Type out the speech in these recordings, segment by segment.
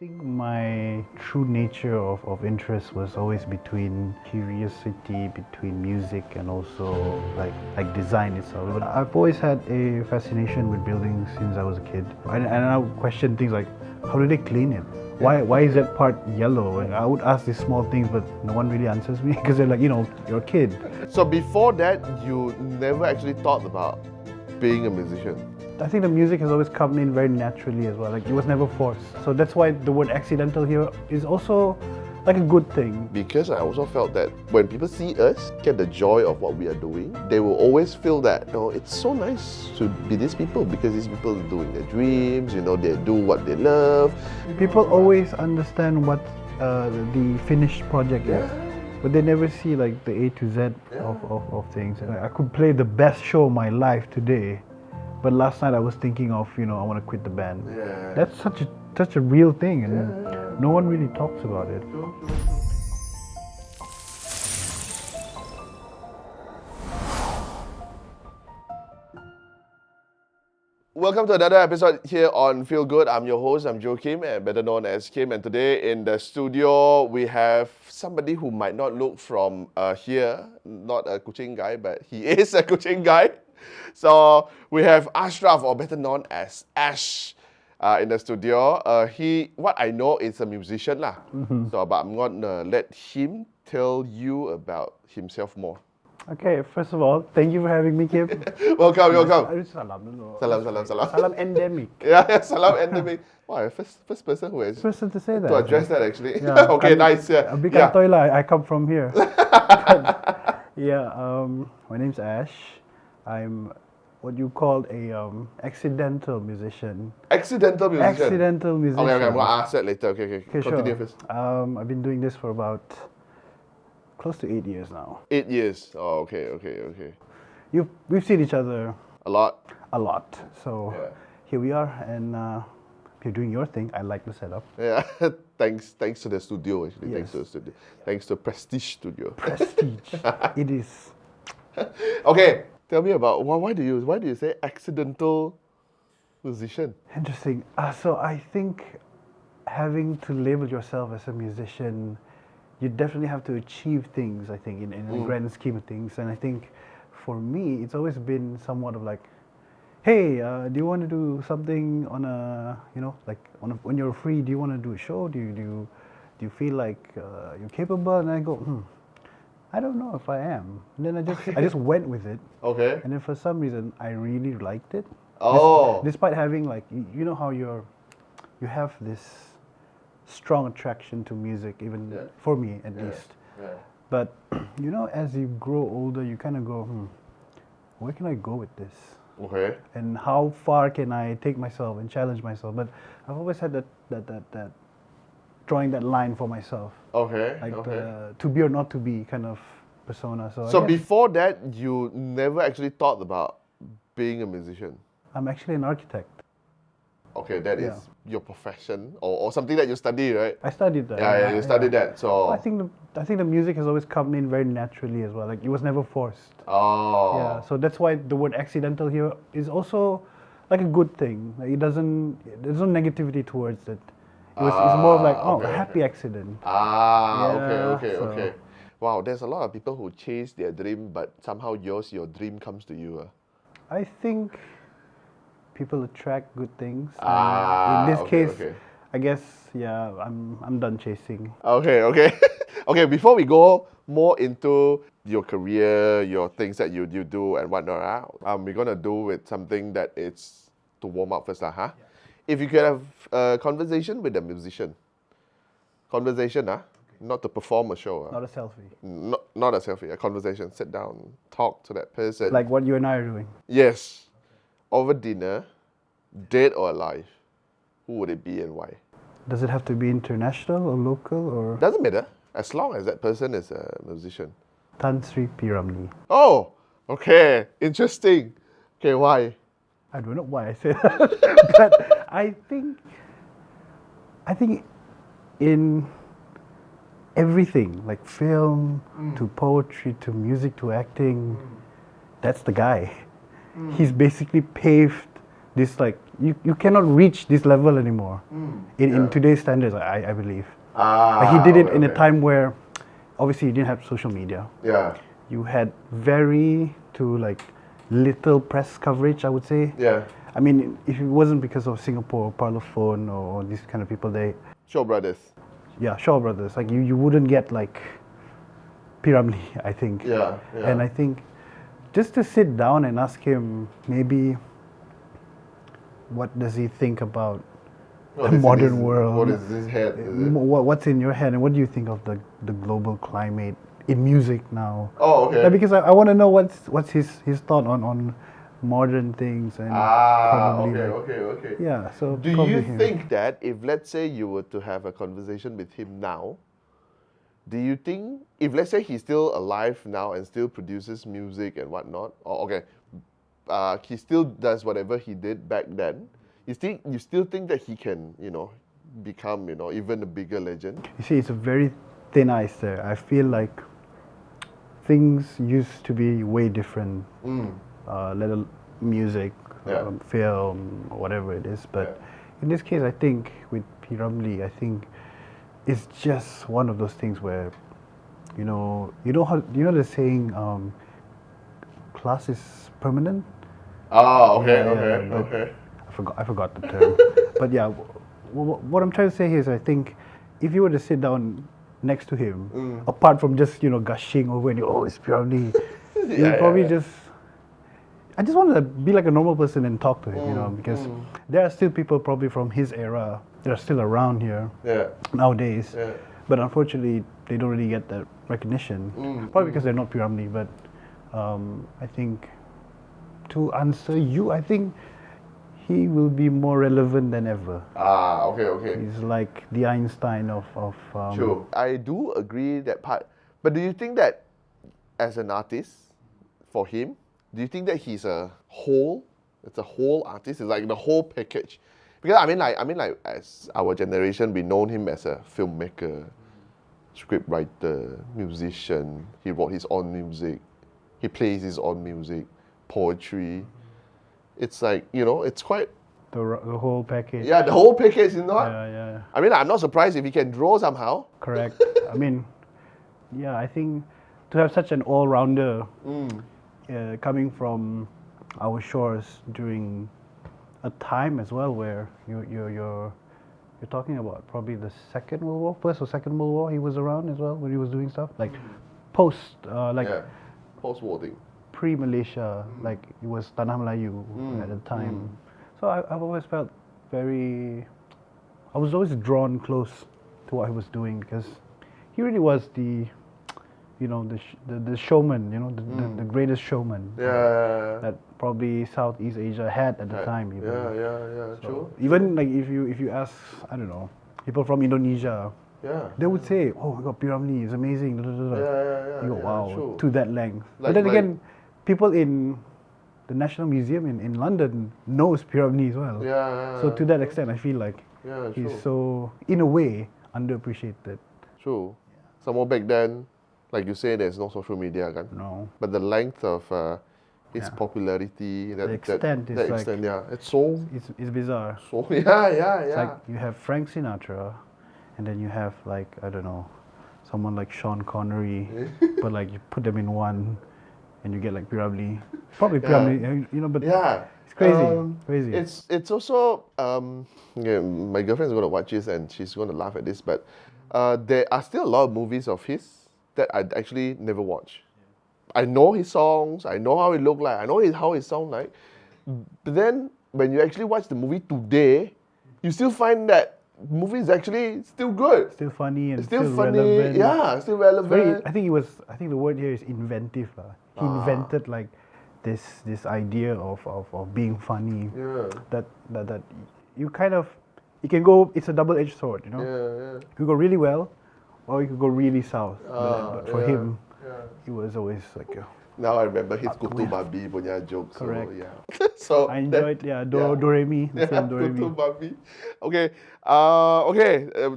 think my true nature of interest was always between curiosity, between music, and also like design itself. But I've always had a fascination with buildings since I was a kid, and I would question things like, how do they clean it? Why is that part yellow? And I would ask these small things, but no one really answers me because they're like, you're a kid. So before that, you never actually thought about being a musician? I think the music has always come in very naturally as well. Like, it was never forced. So that's why the word accidental here is also like a good thing. Because I also felt that when people see us get the joy of what we are doing, they will always feel that, it's so nice to be these people because these people are doing their dreams, they do what they love. People always understand what the finished project is, but they never see like the A to Z of things. I could play the best show of my life today, but last night I was thinking of, I want to quit the band. Yeah. That's such a real thing, and no one really talks about it. Welcome to another episode here on Feel Good. I'm your host, I'm Joe Kim, and better known as Kim. And today in the studio, we have somebody who might not look from here, not a Kuching guy, but he is a Kuching guy. So we have Ashraf, or better known as Ash, in the studio. What I know is a musician lah. So, but I'm gonna let him tell you about himself more. Okay, first of all, thank you for having me, Kim. Welcome. Salam dulu. Salam. Salam endemic. Yeah, salam endemic. Wow, first person who has Person to say that. to address that actually. Yeah, Okay, nice. Yeah. Abik Yeah. kantoy lah, I come from here. My name's Ash. I'm what you call a accidental musician. Accidental musician. Accidental musician. Okay, I'm gonna ask that later. Okay. Continue Sure. first. I've been doing this for about close to 8 years now. 8 years. Oh, okay. We've seen each other A lot. a lot. So Yeah. here we are, and you're doing your thing. I like the setup. Yeah. Thanks to the studio actually. Yes. Thanks to the studio. Thanks to Prestige Studio. Prestige. It is. Okay. Tell me about why do you say accidental musician? Interesting. So I think having to label yourself as a musician, you definitely have to achieve things, I think, in the grand scheme of things. And I think for me, it's always been somewhat of like, hey, do you want to do something on a, when you're free, do you want to do a show? Do you feel like you're capable? And I go, I don't know if I am. And then I just went with it. Okay. And then for some reason, I really liked it. Oh. Despite having like, you know how you have this strong attraction to music, even for me at least. Yeah. But as you grow older, you kind of go, where can I go with this? Okay. And how far can I take myself and challenge myself? But I've always had that drawing that line for myself, Okay. like Okay. the to be or not to be kind of persona. So So I guess before that, you never actually thought about being a musician? I'm actually an architect. Okay, that is Yeah. your profession or something that you study, right? I studied that. Yeah, you studied that. So I think the music has always come in very naturally as well. Like, it was never forced. Oh. Yeah, so that's why the word accidental here is also like a good thing. Like, there's no negativity towards it. It's more of like, okay, a happy accident. Ah, Yeah, okay. Wow, there's a lot of people who chase their dream, but somehow your dream comes to you. I think people attract good things. Ah, in this okay, case, okay. I guess, I'm done chasing. Okay. Okay, before we go more into your career, your things that you do and whatnot, we're gonna do with something that is to warm up first, huh? Yeah. If you could have a conversation with a musician, not to perform a show. Not a selfie. Not a selfie, a conversation. Sit down, talk to that person. Like what you and I are doing. Yes. Over dinner, dead or alive, who would it be and why? Does it have to be international or local or? Doesn't matter, as long as that person is a musician. Tan Sri P. Ramlee. Oh, okay, interesting. Okay, why? I don't know why I said that, but I think in everything, like film to poetry to music to acting, that's the guy. He's basically paved this like you cannot reach this level anymore in Yeah. today's standards. I believe. Ah, Like he did it in a okay. time where, obviously, you didn't have social media. Yeah. You had very to like little press coverage, I would say. Yeah. I mean, if it wasn't because of Singapore, Parlophone, or these kind of people, Shaw Brothers. yeah, Shaw Brothers, like you wouldn't get like Piramli, I think. Yeah. Yeah. And I think just to sit down and ask him maybe what does he think about What the is modern in his- world? What is his head? Is it? What's in your head, and what do you think of the global climate in music now? Oh, okay. Yeah, because I want to know what's his thought on modern things and probably okay, like, okay. yeah. So Do probably you him. think that if, let's say, you were to have a conversation with him now, do you think, if let's say he's still alive now and still produces music and whatnot, or he still does whatever he did back then, you still think that he can, become, even a bigger legend? You see, it's a very thin ice there. I feel like things used to be way different. Little music, Yeah. film, whatever it is. But in this case, I think with P. Ramlee, I think it's just one of those things where, you know the saying, class is permanent. Okay, Yeah, but okay. I forgot the term. But yeah, what I'm trying to say here is, I think if you were to sit down next to him, apart from just gushing over and it's purely, you'd probably just. I just wanted to be like a normal person and talk to him, because there are still people probably from his era that are still around here Yeah. nowadays. Yeah. But unfortunately, they don't really get that recognition. Probably because they're not Piramli. But I think to answer you, I think he will be more relevant than ever. Okay. He's like the Einstein of True. I do agree that part. But do you think that as an artist, for him, do you think that he's a whole? It's a whole artist. It's like the whole package. Because I mean like as our generation, we know him as a filmmaker, script writer, musician. He wrote his own music. He plays his own music, poetry. It's like, it's quite. the whole package. Yeah, the whole package is not. Yeah. I mean, I'm not surprised if he can draw somehow. Correct. I mean, yeah, I think to have such an all-rounder coming from our shores during a time as well where you're talking about probably the Second World War, First or Second World War, he was around as well when he was doing stuff like post, Post-war thing. pre-Malaysia, like it was Tanah Melayu at the time. So I've always felt I was always drawn close to what he was doing because he really was the showman, the greatest showman that probably Southeast Asia had at the time. Even. Yeah, So true. even like if you ask, I don't know, people from Indonesia, Yeah. they would say, "Oh, we got P. Ramlee, it's amazing." Yeah. You go, wow, true. to that length. Like- But then again, people in the National Museum in London knows P. Ramlee as well. Yeah. So to that extent, I feel like Yeah, he's true. so, in a way, underappreciated. True. Some more back then, like you say, there's no social media, kan? No. But the length of his Yeah. popularity, The extent is like- it's so, It's bizarre. yeah. It's like you have Frank Sinatra, and then you have like, I don't know, someone like Sean Connery, but like you put them in one, and you get like P. Ramlee. Probably P. Ramlee, but Yeah. it's crazy. Crazy. It's also my girlfriend's gonna watch this and she's gonna laugh at this, but there are still a lot of movies of his that I actually never watched. I know his songs, I know how he look like, I know how he sound like, but then when you actually watch the movie today, you still find that movie is actually still good. Still funny and It's still funny, relevant. yeah, still relevant. I think the word here is inventive. He invented like this idea of being funny. Yeah. That you kind of, it can go, it's a double-edged sword, Yeah. You could go really well, or you could go really south. But for him, it was always like, Now I remember his Kutu Babi punya jokes. Correct. So, yeah. So I enjoyed, Do Re Mi, the film Do Re Mi. Kutu Babi. Okay.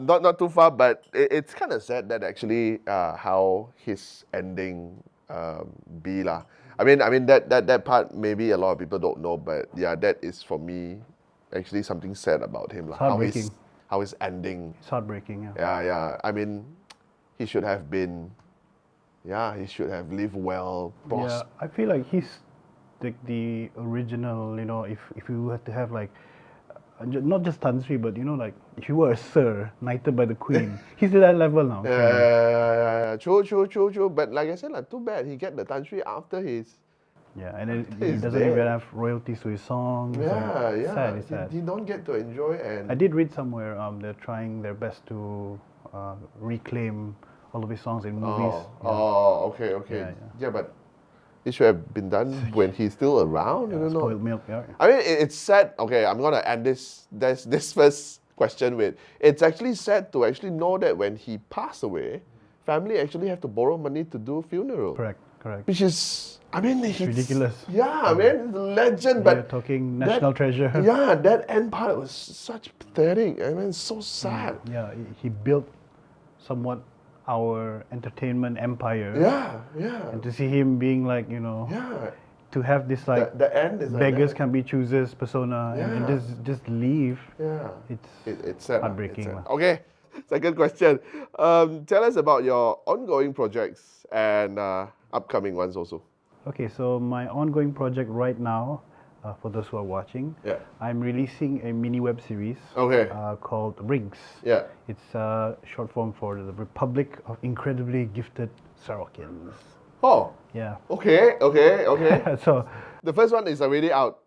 Not too far, but it's kind of sad that actually how his ending be lah. I mean that part maybe a lot of people don't know, but yeah, that is for me actually something sad about him. It's heartbreaking. How his ending. It's heartbreaking, yeah. Yeah. I mean, he should have lived well. Yeah, I feel like he's the original, if you had to have like, not just Tan Sri, but like if you were a sir knighted by the queen, he's at that level now. Yeah. True. But like I said, too bad he get the Tan Sri after his. Yeah, and then he doesn't even have royalties to his songs. Yeah. It's sad. He don't get to enjoy. And I did read somewhere they're trying their best to reclaim all of his songs in movies. Okay. Yeah, but it should have been done when he's still around. I don't know. Spoiled milk, yeah. I mean, it's sad. Okay, I'm gonna end this first question with. It's actually sad to actually know that when he passed away, family actually have to borrow money to do funeral. Correct. Which is, I mean, it's ridiculous. Yeah, I mean, it's a legend. We're But talking national treasure. Yeah, that end part was such pathetic. I mean, so sad. Yeah, he built somewhat our entertainment empire. Yeah. And to see him being like, Yeah. to have this like The end is like beggars that. can be choosers persona and just leave. Yeah. It's sad. Heartbreaking. It's sad. Okay. Second question. Tell us about your ongoing projects and upcoming ones also. Okay, so my ongoing project right now, for those who are watching, I'm releasing a mini web series called Rings. Yeah. It's short form for the Republic of Incredibly Gifted Sarokians. Oh. Yeah. Okay. So The first one is already out.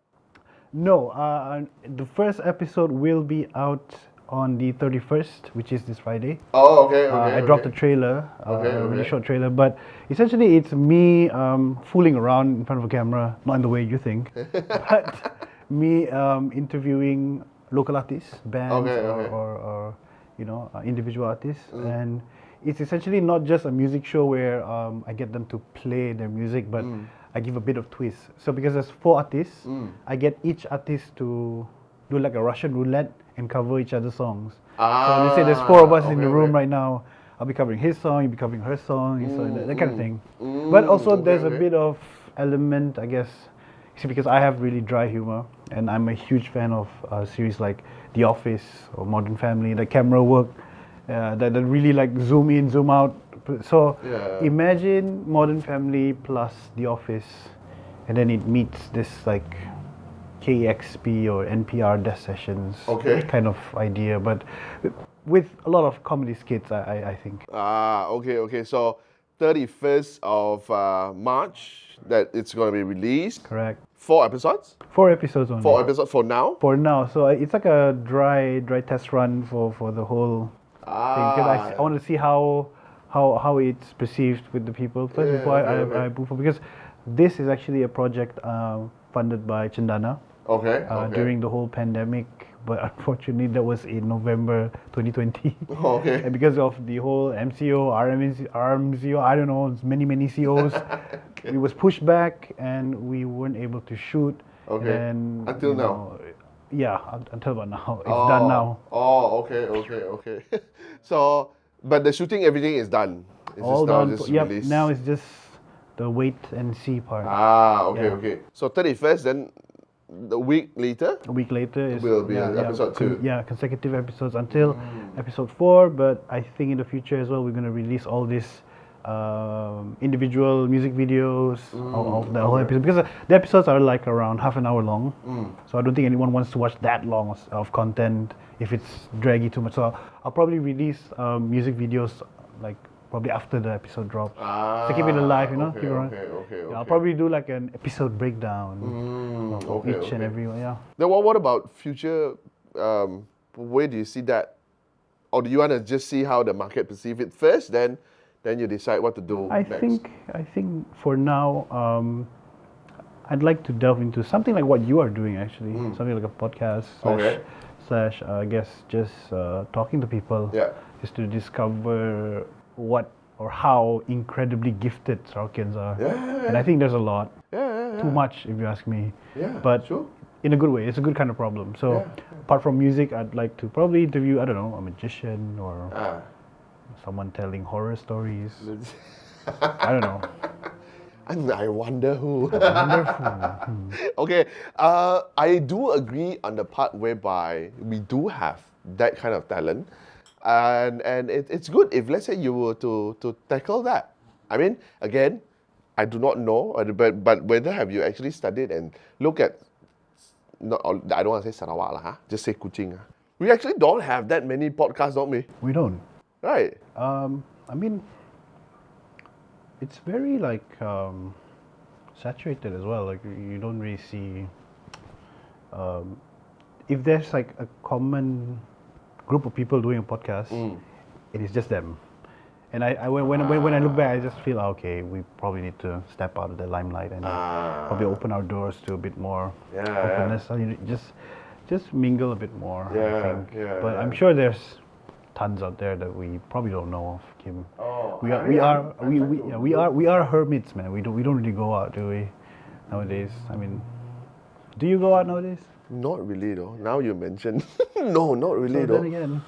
no, the first episode will be out on the 31st, which is this Friday. Oh, okay. I dropped a trailer, a really short trailer, but essentially it's me fooling around in front of a camera, not in the way you think, but me interviewing local artists, bands, or individual artists, and it's essentially not just a music show where I get them to play their music, but I give a bit of twist. So because there's 4 artists, I get each artist to do like a Russian roulette and cover each other's songs. So let's say there's 4 of us in the room right now. I'll be covering his song, you'll be covering her song, so that kind of thing. But also there's a bit of element, I guess, because I have really dry humor, and I'm a huge fan of series like The Office or Modern Family, the camera work that really like zoom in, zoom out. So imagine Modern Family plus The Office, and then it meets this like KEXP or NPR desk sessions kind of idea, but with a lot of comedy skits, I think. Okay. So 31st of March that it's going to be released. Correct. 4 episodes? 4 episodes only. 4 episodes for now? For now. So it's like a dry test run for the whole thing. Because I want to see how it's perceived with the people first before I move forward. Because this is actually a project funded by Chandana. During the whole pandemic, but unfortunately that was in November 2020. And because of the whole MCO, RMCO, I don't know, it's many COs, it was pushed back and we weren't able to shoot. And until now? Until about now. It's done now. Okay. So, but the shooting, everything is done. It's all done. Released. Now it's just the wait and see part. Okay. So 31st, then a week later is will be episode 2. Consecutive episodes until episode 4. But I think in the future as well, we're going to release all these individual music videos of the whole episode, because the episodes are like around half an hour long. So I don't think anyone wants to watch that long of content if it's draggy too much. So I'll probably release music videos like probably after the episode drops. To keep it alive, Okay. I'll probably do like an episode breakdown of each and every one. Then what about future? Where do you see that? Or do you want to just see how the market perceive it first, then you decide what to do next? I think for now, I'd like to delve into something like what you are doing actually, something like a podcast slash I guess just talking to people, just to discover what or how incredibly gifted Sarokians are. And I think there's a lot. Too much, if you ask me. But in a good way. It's a good kind of problem. So apart from music, I'd like to probably interview, I don't know, a magician or someone telling horror stories. I don't know. I wonder who. Wonderful. Okay, I do agree on the part whereby we do have that kind of talent, and it's good if, let's say, you were to tackle that. I mean, again, I do not know, but whether have you actually studied and look at, not, I don't want to say Sarawak lah, huh? Just say Kuching. Huh? We actually don't have that many podcasts, don't we? We don't. Right. I mean, it's very like saturated as well. Like you don't really see if there's like a common group of people doing a podcast, it is just them. And when I look back, I just feel okay. We probably need to step out of the limelight and probably open our doors to a bit more openness. So you just mingle a bit more. I think. But I'm sure there's tons out there that we probably don't know of, Kim. We are hermits, man. We don't really go out, do we? Nowadays, I mean, do you go out nowadays? Not really though. Now you mention, no, not really So though. then again,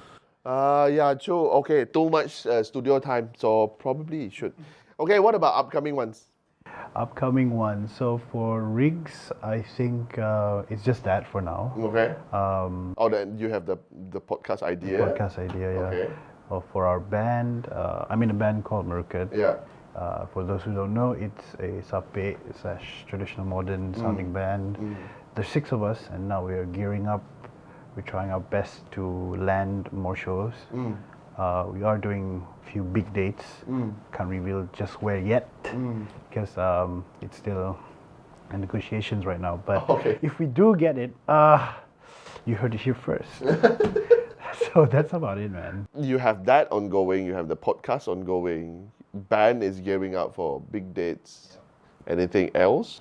Yeah, true. Okay, too much studio time, so probably it should. Okay, what about upcoming ones? upcoming one. So for rigs, I think it's just that for now. Okay. Then you have the podcast idea. Podcast idea, yeah. Okay. For our band, I'm in a band called Murkut. Yeah. For those who don't know, it's a sape / traditional modern sounding band. There's 6 of us, and now we are gearing up. We're trying our best to land more shows. We are doing a few big dates. Can't reveal just where yet, because it's still in negotiations right now. But if we do get it, you heard it here first. So that's about it, man. You have that ongoing. You have the podcast ongoing. Band is gearing up for big dates. Anything else?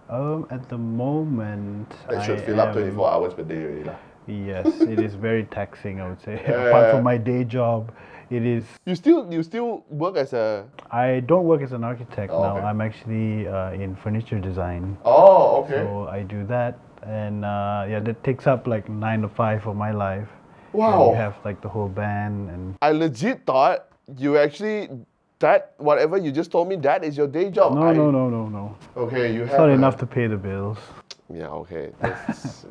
At the moment, That should fill up 24 hours per day already lah. Yes, it is very taxing, I would say. Apart from my day job, it is. You still work as a. I don't work as an architect now. Okay. I'm actually in furniture design. Oh, okay. So I do that, and that takes up like 9 to 5 of my life. Wow. And you have like the whole band and. I legit thought you actually, that whatever you just told me, that is your day job. No. Okay, you have. It's not enough to pay the bills. Yeah, okay. That's,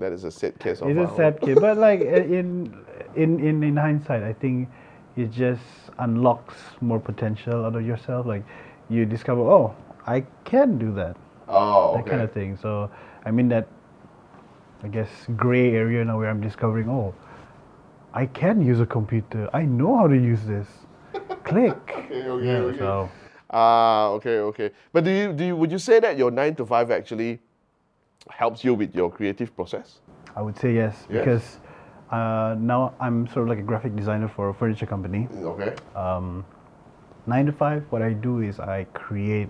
that is a sad case of. It's a sad case, but like in hindsight, I think it just unlocks more potential out of yourself. Like you discover, oh, I can do that. Oh, okay. That kind of thing. So I'm in that, I guess, gray area now where I'm discovering, oh, I can use a computer. I know how to use this. Click. Okay. So Okay. But would you say that your 9 to 5 actually helps you with your creative process? I would say yes, because now I'm sort of like a graphic designer for a furniture company. Okay. 9 to 5, what I do is I create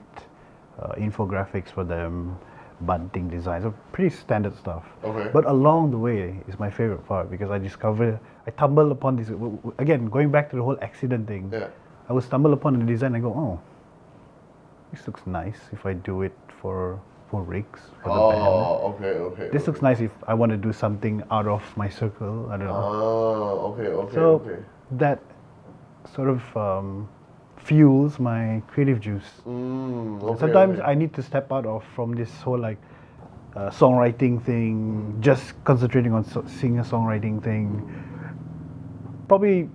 infographics for them, bunting designs, so pretty standard stuff. Okay. But along the way is my favorite part, because I stumble upon this, again, going back to the whole accident thing. Yeah. I will stumble upon the design and go, oh, this looks nice if I do it for rigs, for the band. Oh, okay. This looks nice if I want to do something out of my circle, I don't know. Oh, okay. So that sort of fuels my creative juice. Sometimes I need to step out from this whole like songwriting thing, just concentrating on singer-songwriting thing. Probably,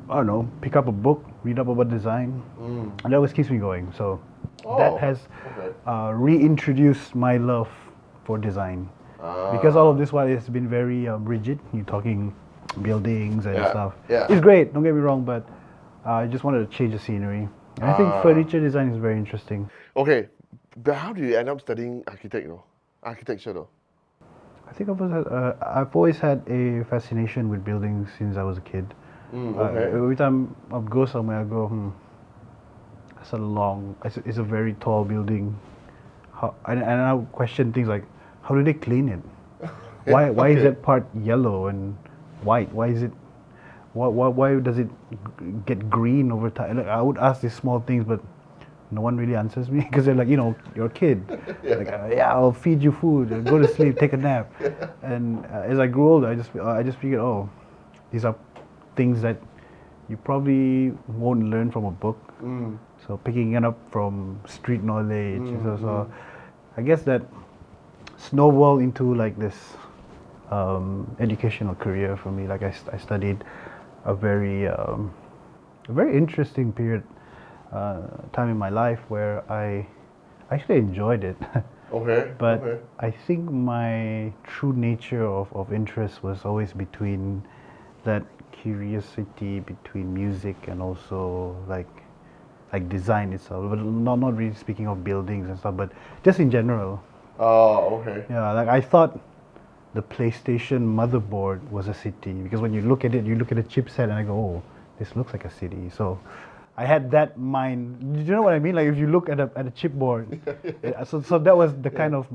I don't know, pick up a book, read up about design, and that always keeps me going. So that has reintroduced my love for design. Because all of this while it's been very rigid. You're talking buildings and stuff. Yeah. It's great, don't get me wrong, but I just wanted to change the scenery. And I think furniture design is very interesting. Okay, but how do you end up studying architecture though? I think I've always had a fascination with buildings since I was a kid. Every time I go somewhere, I go, it's a very tall building. And I question things like, how do they clean it? Why is that part yellow and white? Why does it get green over time? Like, I would ask these small things, but no one really answers me, because they're like, you're a kid. Like, I'll feed you food, go to sleep, take a nap. And as I grew older, I just figured, oh, these are things that you probably won't learn from a book. So picking it up from street knowledge. So I guess that snowballed into like this educational career for me. Like I studied a very interesting period time in my life where I actually enjoyed it. Okay. But okay. I think my true nature of interest was always between that curiosity between music and also like design itself. But not really speaking of buildings and stuff, but just in general. Oh, okay. Yeah, like I thought the PlayStation motherboard was a city because when you look at it, you look at the chipset and I go, oh, this looks like a city. So I had that mind. Do you know what I mean? Like if you look at a chipboard, so that was the kind of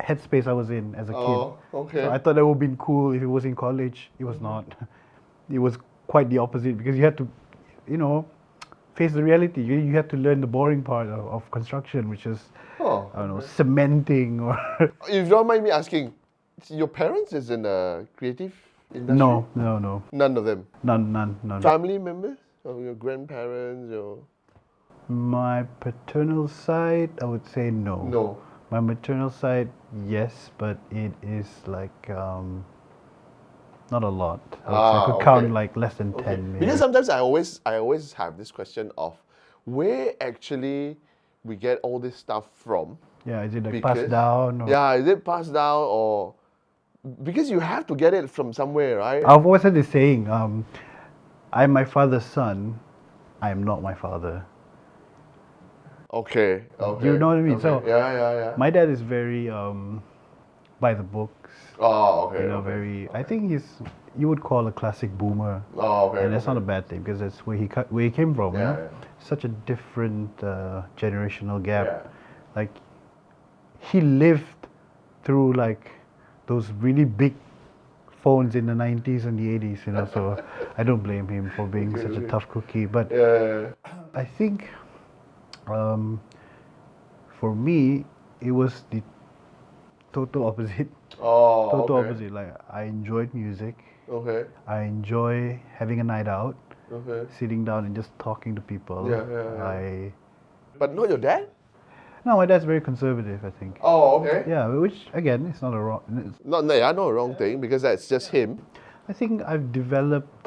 headspace I was in as a kid. Oh, okay. So I thought that would have been cool if it was in college. It was not. It was quite the opposite because you had to, you know, face the reality. You had to learn the boring part of construction, which is, Oh, I don't know, cementing or. If you don't mind me asking, your parents is in a creative industry? No. None of them? None. Family members? Or your grandparents? Your... My paternal side, I would say no. No. My maternal side, yes, but it is like not a lot. I could count like less than 10 maybe. Because sometimes I always have this question of where actually we get all this stuff from. Yeah, is it like passed down? Or? Yeah, is it passed down or because you have to get it from somewhere, right? I've always had this saying, I'm my father's son, I am not my father. Okay. You know what I mean? Okay. So yeah. my dad is very by the books. Oh, okay. You know, very. I think you would call a classic boomer. Oh, okay. And that's not a bad thing because that's where he came from. Yeah, you know? yeah. Such a different generational gap. Yeah. Like he lived through like those really big phones in the 90s and the 80s. You know, so I don't blame him for being such a tough cookie. But I think. For me, it was the total opposite. Oh, Total okay. opposite. Like I enjoyed music. Okay. I enjoy having a night out, Okay. sitting down and just talking to people. Yeah. But not your dad? No, my dad's very conservative, I think. Oh, okay. Yeah, which again, it's not a wrong. Not a wrong thing because that's just him. I think I've developed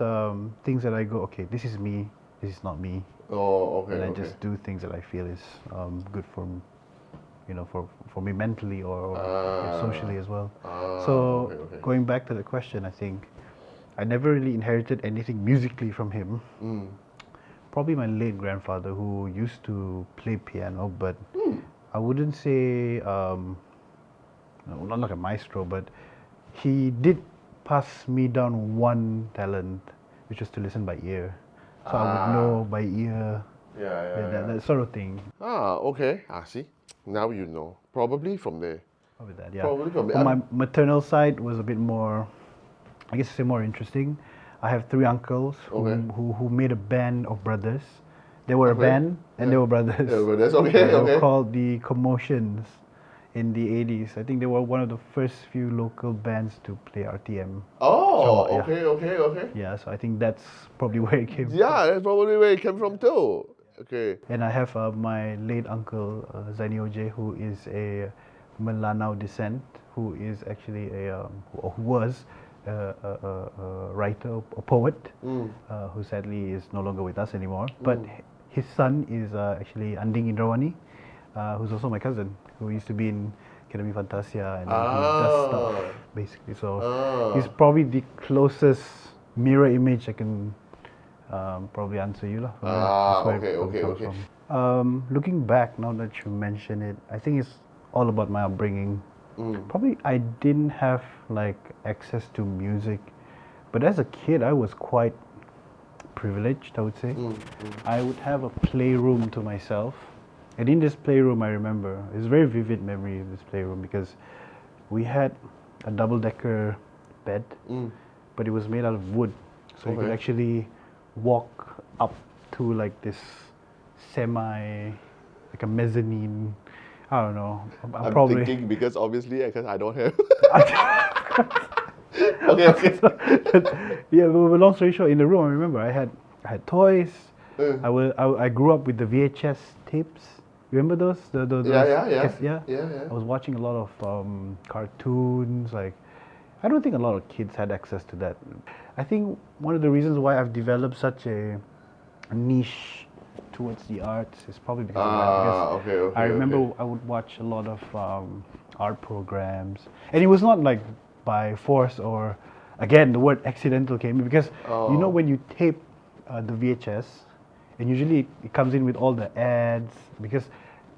things that I go, okay, this is me. This is not me. Oh, okay. And I just do things that I feel is good for, you know, for me mentally or socially as well. So okay. going back to the question, I think I never really inherited anything musically from him. Probably my late grandfather who used to play piano, but I wouldn't say no, not like a maestro, but he did pass me down one talent, which was to listen by ear. So I would know by ear, that sort of thing. Okay. See, now you know. Probably from there. Probably that, yeah. Probably from there. On my maternal side was a bit more, I guess, say more interesting. I have 3 uncles who made a band of brothers. They were a band and they were brothers. Yeah, brothers. Okay. They were called the Commotions in the 80s. I think they were one of the first few local bands to play RTM. Oh, So, okay. Yeah, so I think that's probably where it came from. Yeah, that's probably where it came from too. Okay. And I have my late uncle, Zany, who is a Melanau descent, who is actually who was a writer, a poet, who sadly is no longer with us anymore. But his son is actually Anding Indrawani, who's also my cousin, who used to be in Academy Fantasia and he does stuff basically. So he's probably the closest mirror image I can probably answer you lah. Okay. Looking back, now that you mention it, I think it's all about my upbringing. Probably I didn't have like access to music, but as a kid I was quite privileged, I would say. I would have a playroom to myself, and in this playroom I remember, it's a very vivid memory of this playroom because we had a double-decker bed, but it was made out of wood, so you could actually walk up to like this like a mezzanine. I don't know. I'm thinking because obviously I don't have. Okay. Yeah, but long story short, in the room, I remember I had toys. Uh. I grew up with the VHS tapes. Remember those? Those Yeah. yeah. Yeah. I was watching a lot of cartoons. Like, I don't think a lot of kids had access to that. I think one of the reasons why I've developed such a niche towards the arts is probably because of that. Because Okay. I remember I would watch a lot of art programs, and it was not like by force or, again, the word accidental came in because you know when you tape the VHS, and usually it comes in with all the ads because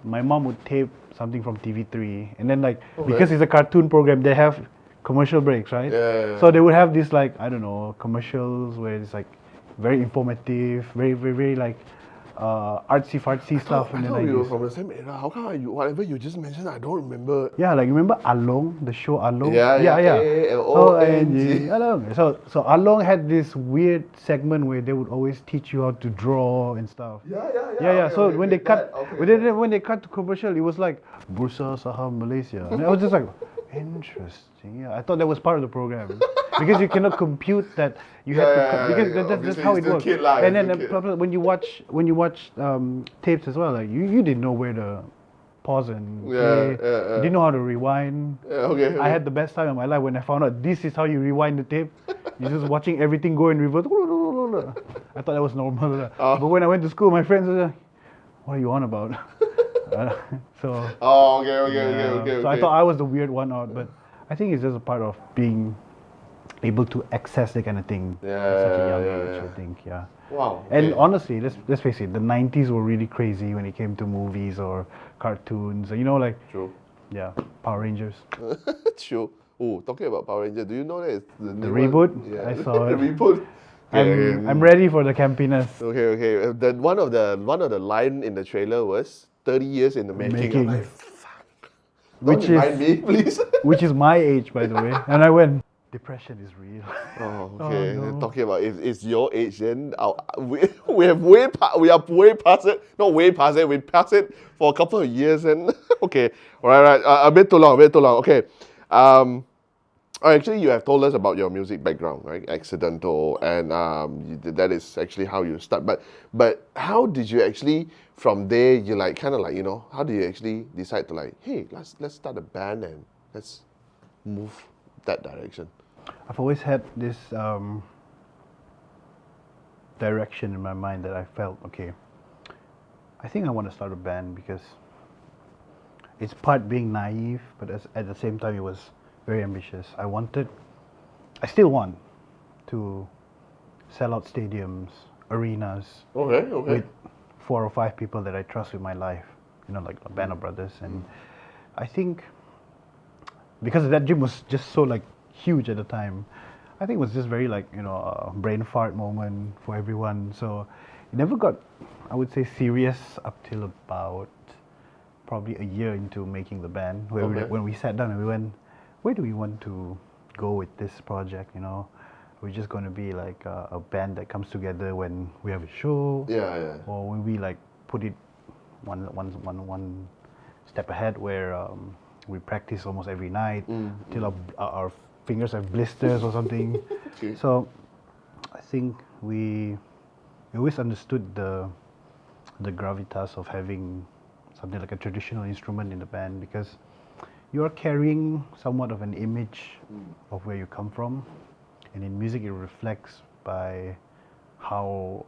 my mom would tape something from TV3, and then like because it's a cartoon program, they have commercial breaks, right? Yeah. So they would have this, like, I don't know, commercials where it's like very informative, very like artsy fartsy stuff. I And then thought like we were this. from the same era. How come whatever you just mentioned, I don't remember? Yeah, like remember Along, the show Along? Yeah. Along. Along. So Along had this weird segment where they would always teach you how to draw and stuff. Yeah. So Okay, when they cut, that, when they cut to commercial, it was like Bursa Saham Malaysia. And I was just like, interesting. Yeah, I thought that was part of the program because you cannot compute that you had to because that's how it works. And then when you watch tapes as well, like you didn't know where to pause and play. You didn't know how to rewind. Okay. I had the best time of my life when I found out this is how you rewind the tape. You're just watching everything go in reverse. I thought that was normal. But when I went to school, my friends were like, what are you on about? So. Okay. So I thought I was the weird one out, but I think it's just a part of being able to access that kind of thing at such a young age. I think, yeah. Wow. And honestly, let's face it, the 90s were really crazy when it came to movies or cartoons. You know, like, True. yeah, Power Rangers. True. Oh, talking about Power Ranger, do you know that it's the The reboot? Yeah. I saw The it. reboot. I'm ready for the campiness. Okay. One of the line in the trailer was 30 years in the making. I'm like, fuck. Don't remind me, please. Which is my age, by the way. And I went, depression is real. Oh, okay. Oh, no. Talking about if it's your age, then we are way past it. Not way past it. We passed it for a couple of years, and okay, all right. A bit too long. Okay. Actually, you have told us about your music background, right? Accidental, and that is actually how you start. But how did you actually from there? You like kind of like how do you actually decide to like, hey, let's start a band and let's move that direction? I've always had this direction in my mind that I felt, okay, I think I want to start a band because it's part being naive, but at the same time it was very ambitious. I still want to sell out stadiums, arenas, Okay. with 4 or 5 people that I trust with my life, like a band of brothers. And I think because that gym was just so like huge at the time, I think it was just very like a brain fart moment for everyone. So it never got, I would say, serious up till about probably a year into making the band, where when we sat down and we went, where do we want to go with this project? We're just going to be like a band that comes together when we have a show, or when we like put it one step ahead, where we practice almost every night till our fingers have blisters or something. Okay. So I think we always understood the gravitas of having something like a traditional instrument in the band, because you are carrying somewhat of an image of where you come from, and in music it reflects by how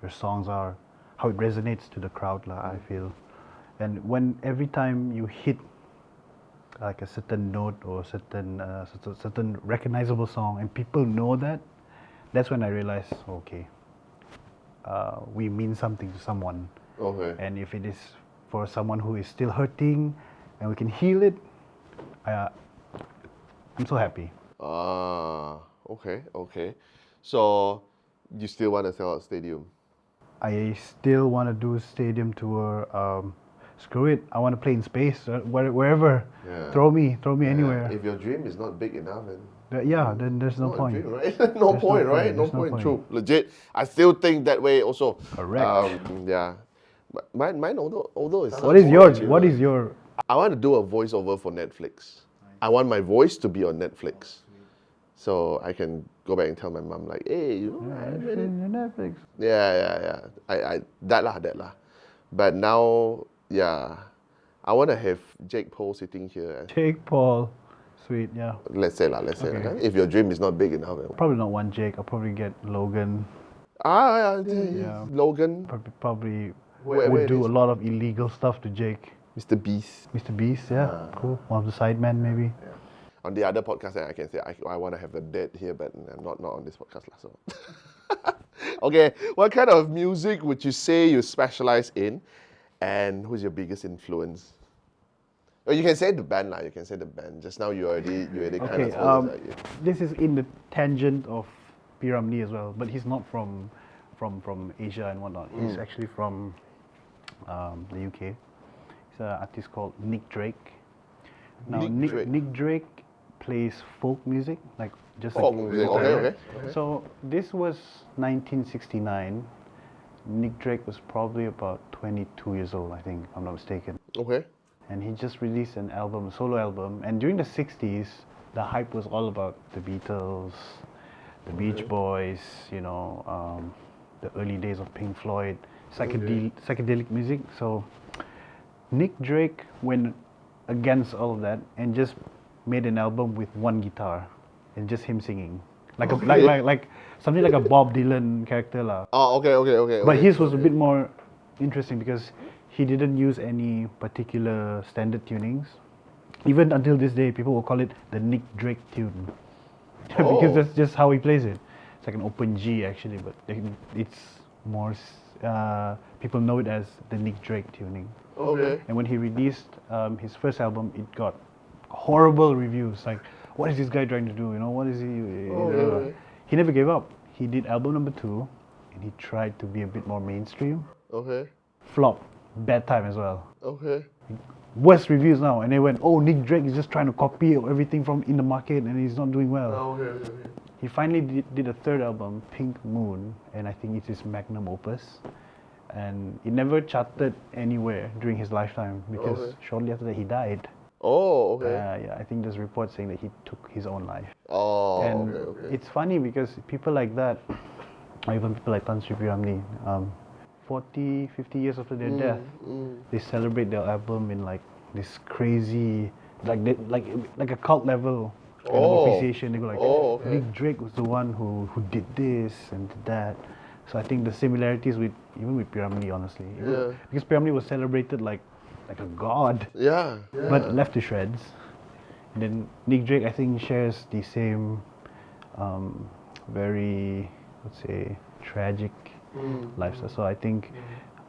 your songs are, how it resonates to the crowd, I feel. And when every time you hit like a certain note or certain recognizable song and people know that, that's when I realized, okay, we mean something to someone. Okay. And if it is for someone who is still hurting and we can heal it, I'm so happy. Okay. So you still want to sell out stadium? I still want to do stadium tour. Screw it, I want to play in space, wherever. Yeah. Throw me anywhere. If your dream is not big enough, then there's no point. Dream, right? No point, right? No point. True, legit. I still think that way also. Correct. Yeah. Mine although it's. What is yours? What is your? I want to do a voiceover for Netflix. I want my voice to be on Netflix. So I can go back and tell my mom like, hey, I made it. Netflix. Yeah. I that lah. But now, yeah, I want to have Jake Paul sitting here. Jake Paul. Sweet, yeah. Let's say lah. If your dream is not big enough. Probably not one Jake. I'll probably get Logan. Yeah. Logan. Probably Where would it do is? a lot of illegal stuff to Jake. Mr. Beast. Mr. Beast, yeah, cool. One of the sidemen, maybe. On the other podcast, I can say I want to have the dead here, but not on this podcast lah. So. Okay, what kind of music would you say you specialize in, and who's your biggest influence? Or you can say the band lah. You can say the band. Just now you already kind of told us that. This is in the tangent of Piramli as well, but he's not from Asia and whatnot. He's actually from the UK. He's an artist called Nick Drake. Now Nick Drake plays folk music, like just Folk like music. Okay. So this was 1969. Nick Drake was probably about 22 years old, I think, if I'm not mistaken. Okay. And he just released an album, a solo album. And during the 60s, the hype was all about the Beatles, the Beach Boys, the early days of Pink Floyd, psychedelic music. So Nick Drake went against all of that and just made an album with one guitar and just him singing. Like something like a Bob Dylan character lah. Oh, okay. But his was a bit more interesting because he didn't use any particular standard tunings. Even until this day, people will call it the Nick Drake tune. Because that's just how he plays it. It's like an open G actually, but it's more, people know it as the Nick Drake tuning. Okay. And when he released his first album, it got horrible reviews. Like, what is this guy trying to do? What is he? He never gave up. He did album number 2, and he tried to be a bit more mainstream. Okay. Flop. Bad time as well. Okay. Worst reviews now, and they went, oh, Nick Drake is just trying to copy everything from in the market, and he's not doing well. Okay. He finally did a third album, Pink Moon, and I think it's his magnum opus. And it never charted anywhere during his lifetime because shortly after that he died. Oh, okay. Yeah, I think there's reports saying that he took his own life. Oh, And okay. it's funny because people like that, or even people like Tan Sri Piramli, 40, 50 years after their death, they celebrate their album in like this crazy, like a cult level kind of appreciation. They go like, Nick Drake was the one who did this and did that. So I think the similarities even with Piramli, honestly, because Piramli was celebrated like a god, but left to shreds. And then Nick Drake, I think, shares the same very, let's say, tragic lifestyle. So I think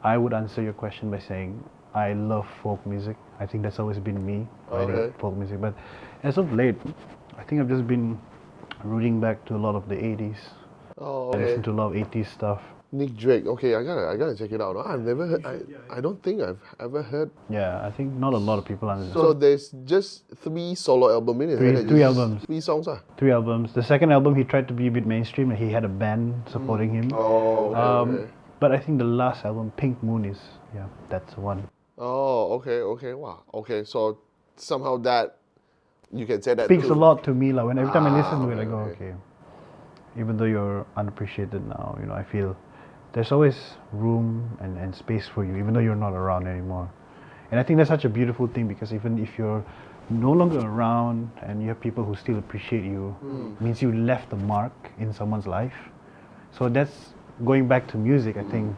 I would answer your question by saying I love folk music. I think that's always been me, writing folk music. But as of late, I think I've just been rooting back to a lot of the 80s. I listen to a lot of 80s stuff. Nick Drake. Okay, I gotta check it out. I've never heard. I don't think I've ever heard. Yeah, I think not a lot of people understand. So there's just 3 solo albums in it. Three albums. 3 songs, 3 albums. The second album, he tried to be a bit mainstream, and he had a band supporting him. Okay. But I think the last album, Pink Moon, that's the one. Oh, okay. Wow. Okay, so somehow that you can say that Speaks too. a lot to me, like when every time I listen to it, I go, okay. Even though you're unappreciated now, I feel there's always room and space for you, even though you're not around anymore. And I think that's such a beautiful thing because even if you're no longer around and you have people who still appreciate you, means you left a mark in someone's life. So that's going back to music. I think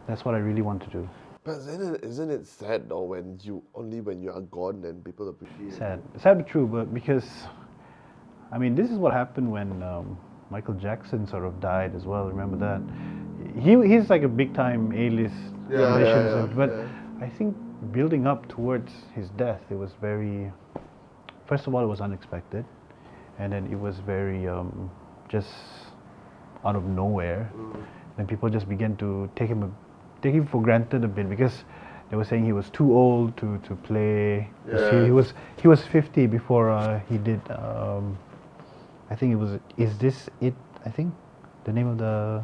that's what I really want to do. But isn't it sad though when you are gone then people appreciate you? Sad but true. But because, I mean, this is what happened when Michael Jackson sort of died as well. Remember that? He's like a big time A-list musician. But I think building up towards his death, it was very. First of all, it was unexpected, and then it was very just out of nowhere. Then people just began to take him for granted a bit because they were saying he was too old to play. He was 50 before he did. I think it was. Is this it? I think the name of the.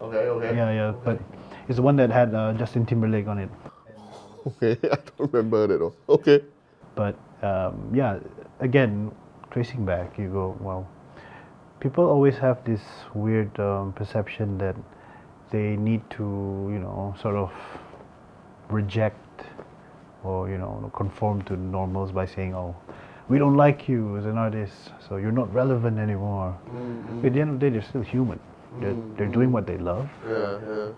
Okay. Yeah. But it's the one that had Justin Timberlake on it. Okay, I don't remember that. Okay. But again, tracing back, you go, wow. people always have this weird perception that they need to, sort of reject or, conform to normals by saying, oh, we don't like you as an artist, so you're not relevant anymore. But at the end of the day, they're still human. They're doing what they love.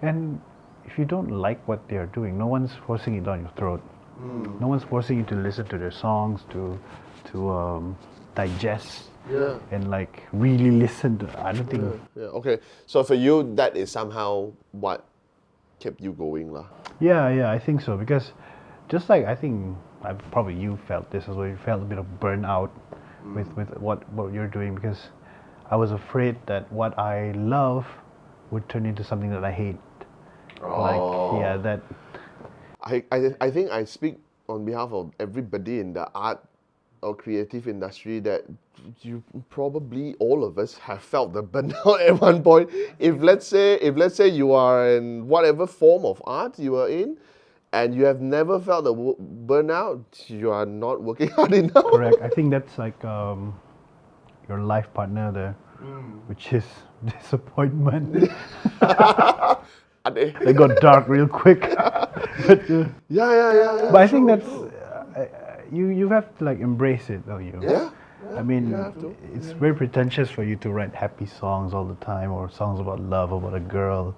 And if you don't like what they are doing, no one's forcing it down your throat. No one's forcing you to listen to their songs, to digest and like really listen to. I don't think. Okay. So for you, that is somehow what kept you going, lah. Yeah, I think so, because just like I think probably you felt this as well. You felt a bit of burnout with what you're doing, because I was afraid that what I love would turn into something that I hate. That. I think I speak on behalf of everybody in the art or creative industry that you probably all of us have felt the burnout at one point. If let's say you are in whatever form of art you are in, and you have never felt the burnout, you are not working hard enough. Correct. I think that's like your life partner there, which is disappointment. They got dark real quick. But, Yeah. But I think that's you have to like embrace it, don't you? Yeah. I mean, it's very pretentious for you to write happy songs all the time, or songs about love, about a girl.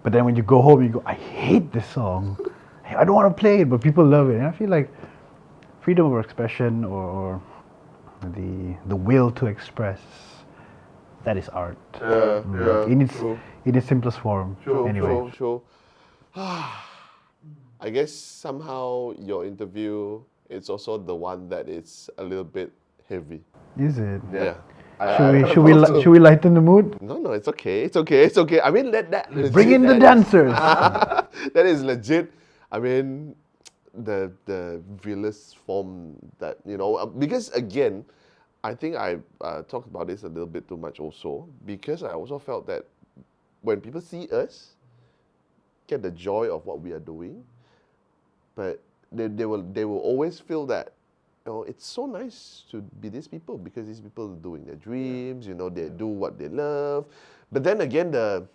But then when you go home, you go, I hate this song. I don't want to play it, but people love it. And I feel like freedom of expression, or the will to express, that is art. In its simplest form. Anyway. Sure. I guess somehow your interview, it's also the one that is a little bit heavy. Is it? Yeah. Should we lighten the mood? No, it's okay. I mean, that Bring in the dancers. That is legit. I mean, the realist form that, because again, I think I talked about this a little bit too much also, because I also felt that when people see us, get the joy of what we are doing, but they will always feel that, it's so nice to be these people, because these people are doing their dreams, they do what they love. But then again, the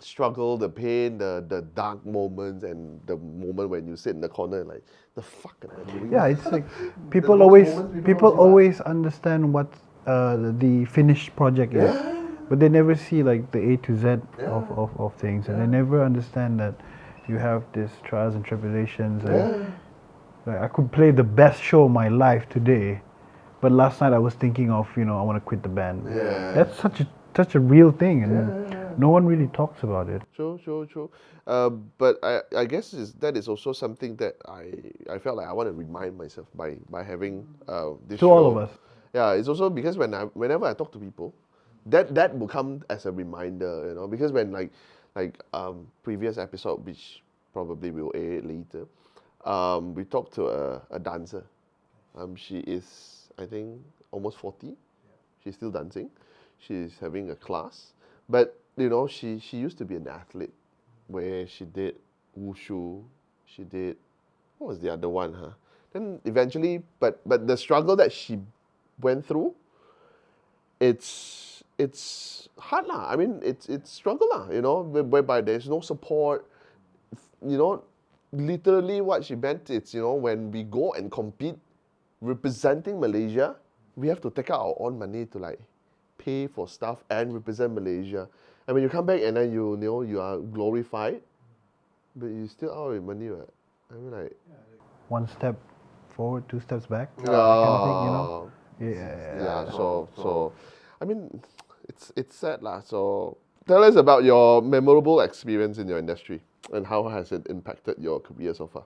struggle, the pain, the dark moments, and the moment when you sit in the corner like, the fuck am I doing? Yeah, it's like people always understand what the finished project is, but they never see like the A to Z of things, and they never understand that you have these trials and tribulations. And like, I could play the best show of my life today, but last night I was thinking of, I want to quit the band. That's such a real thing, and no one really talks about it. True. But I guess that is also something that I felt like I want to remind myself by having this show. To all of us. Yeah, it's also because whenever I talk to people, that will come as a reminder, because when like previous episode, which probably will air later, we talked to a dancer. She is, I think, almost 40. She's still dancing. She's having a class. But, she used to be an athlete where she did wushu. She did, what was the other one, huh? Then eventually, but the struggle that she went through, it's hard lah. I mean, it's struggle lah, whereby there's no support. Literally what she meant, it's, when we go and compete representing Malaysia, we have to take out our own money to like pay for stuff and represent Malaysia. And when you come back and then you are glorified, but you still out with money, right? I mean, like, one step forward, 2 steps back. Yeah. So I mean, it's sad lah. So tell us about your memorable experience in your industry and how has it impacted your career so far.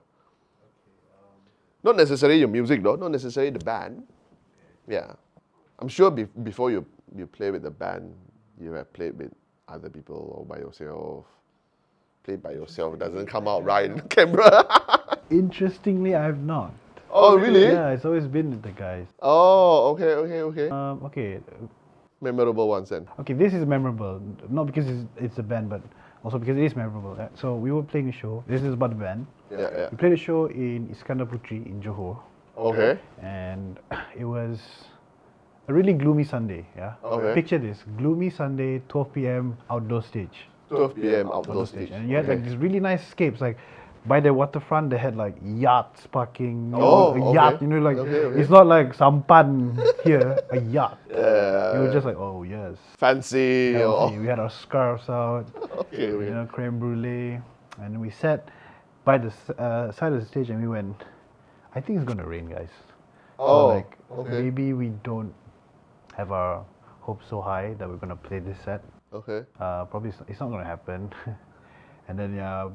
Not necessarily your music though, not necessarily the band. Yeah, I'm sure before you play with the band, you have played with other people or by yourself. Played by yourself doesn't come out right in the camera. Interestingly, I have not. Oh, really? Yeah, it's always been with the guys. Oh, okay. Okay. Memorable ones then. Okay, this is memorable. Not because it's a band, but also because it is memorable. So we were playing a show. This is about the band. Yeah. We played a show in Iskandar Putri in Johor. Okay. And it was a really gloomy Sunday. Yeah. Okay. Picture this: gloomy Sunday, 12 p.m. outdoor stage. 12 p.m. outdoor stage. And you had like Okay. these really nice escapes. Like by the waterfront, they had like yachts parking. Oh, a yacht. okay. You know, like Okay. it's not like sampan here. A yacht. Yeah. You were just like, oh yes. Fancy. Healthy. We had our scarves out. Okay. You know, creme brulee, and we sat by the side of the stage, and we went. I think it's gonna rain, guys. Oh, like okay. maybe we don't have our hopes so high that we're gonna play this set. Okay. Probably it's not gonna happen. And then yeah,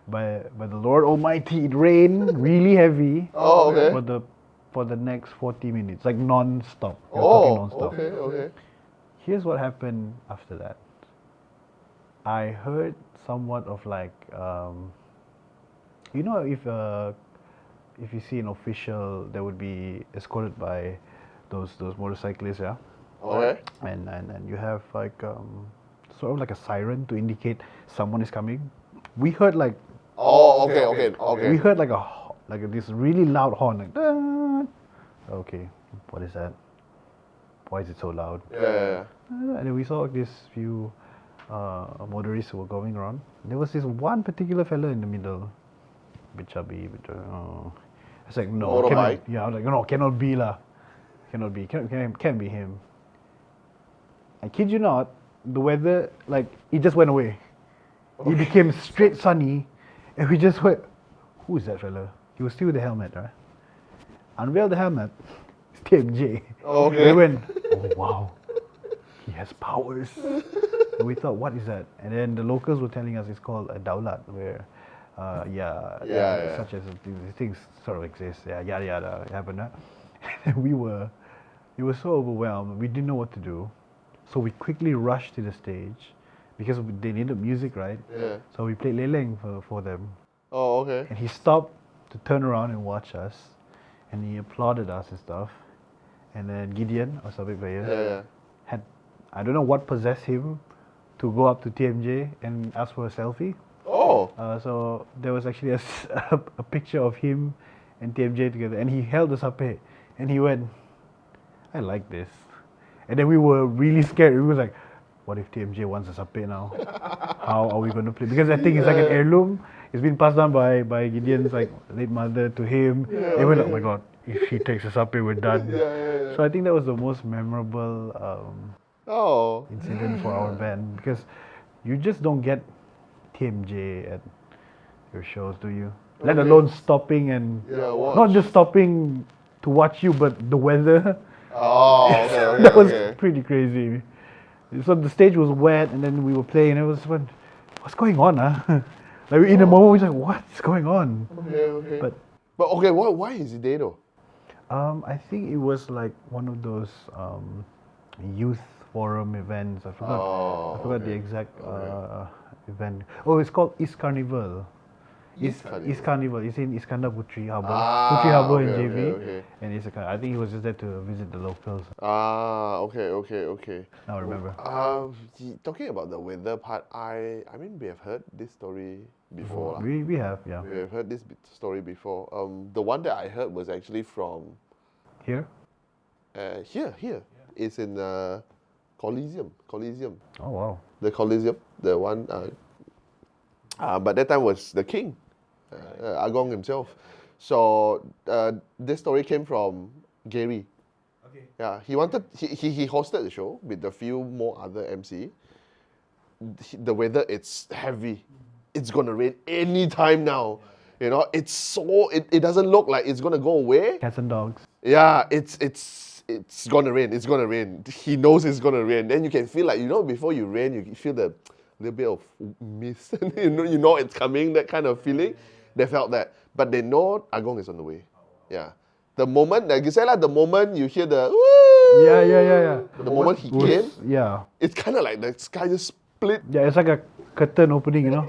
by the Lord Almighty, it rained really heavy. Oh, okay. For the next 40 minutes, like non-stop. We're talking Oh, non-stop. okay, okay. Here's what happened after that. I heard somewhat of like, you know, if you see an official that would be escorted by those motorcyclists, yeah, Okay. and you have like sort of like a siren to indicate someone is coming. We heard like Oh, okay, okay, okay. we heard like this really loud horn, like. "Dah." Okay, what is that? Why is it so loud? Yeah. And then we saw this few motorists who were going around. There was this one particular fella in the middle, bit chubby, bit. I was like, no, Motorbike? cannot, yeah, I was like, no, cannot be lah, cannot be, can't be him. I kid you not, the weather like it just went away. It became straight sunny, and we just went, who is that fella? He was still with the helmet, right? Unveiled the helmet. It's TMJ. Okay. We went, oh wow, he has powers. And we thought, what is that? And then the locals were telling us it's called a daulat, where, Yeah. such as these things sort of exist. Yeah, yada yada, it happened. Huh? And we were so overwhelmed. We didn't know what to do, so we quickly rushed to the stage because they needed music, right? Yeah. So we played leleng for them, Oh, okay. and he stopped to turn around and watch us, and he applauded us and stuff. And then Gideon, our sub player, Yeah. had, I don't know what possessed him to go up to TMJ and ask for a selfie. Oh. So there was actually a picture of him and TMJ together, and he held the sape, and he went, I like this. And then we were really scared. We were like, what if TMJ wants a sape now? How are we going to play? Because I think it's like an heirloom. It's been passed down by Gideon's like late mother to him. And we're like, oh my god, if he takes a sape, we're done. Yeah. So I think that was the most memorable Oh. incident for our band, because you just don't get TMJ at your shows, do you? Let alone stopping and Yeah, watch. not just stopping to watch you, but the weather. Oh, okay, That was okay. pretty crazy. So the stage was wet, and then we were playing, and it was when, what's going on, huh? Like in a moment, we were like, what's going on? Okay. But okay, why is he there though? I think it was like one of those youth forum events. I forgot the exact event. Oh, it's called East Carnival. East Carnival. East Carnival. It's in Iskandar Putri Harbour. Ah, Putri Harbour in okay, JB. okay. And it's I think he was just there to visit the locals. Okay. Now I remember. Talking about the weather part, I mean we have heard this story before. lah. We have, yeah. We have heard this story before. The one that I heard was actually from Here? here. It's in Coliseum. Oh wow. The Coliseum, the one. But that time was the king, Agong himself. So this story came from Gary. Okay. Yeah, he hosted the show with a few more other MC. The weather, it's heavy. It's gonna rain any time now. You know, it doesn't look like it's gonna go away. Cats and dogs. Yeah, it's gonna rain. It's gonna rain. He knows it's gonna rain. Then you can feel like, before you rain, you feel the little bit of mist. you know it's coming. That kind of feeling. They felt that, but they know Agong is on the way. Yeah. The moment, like you said, the moment you hear the woo, Yeah. the moment he came, Yeah. it's kind of like the sky just split. Yeah, it's like a curtain opening, you know.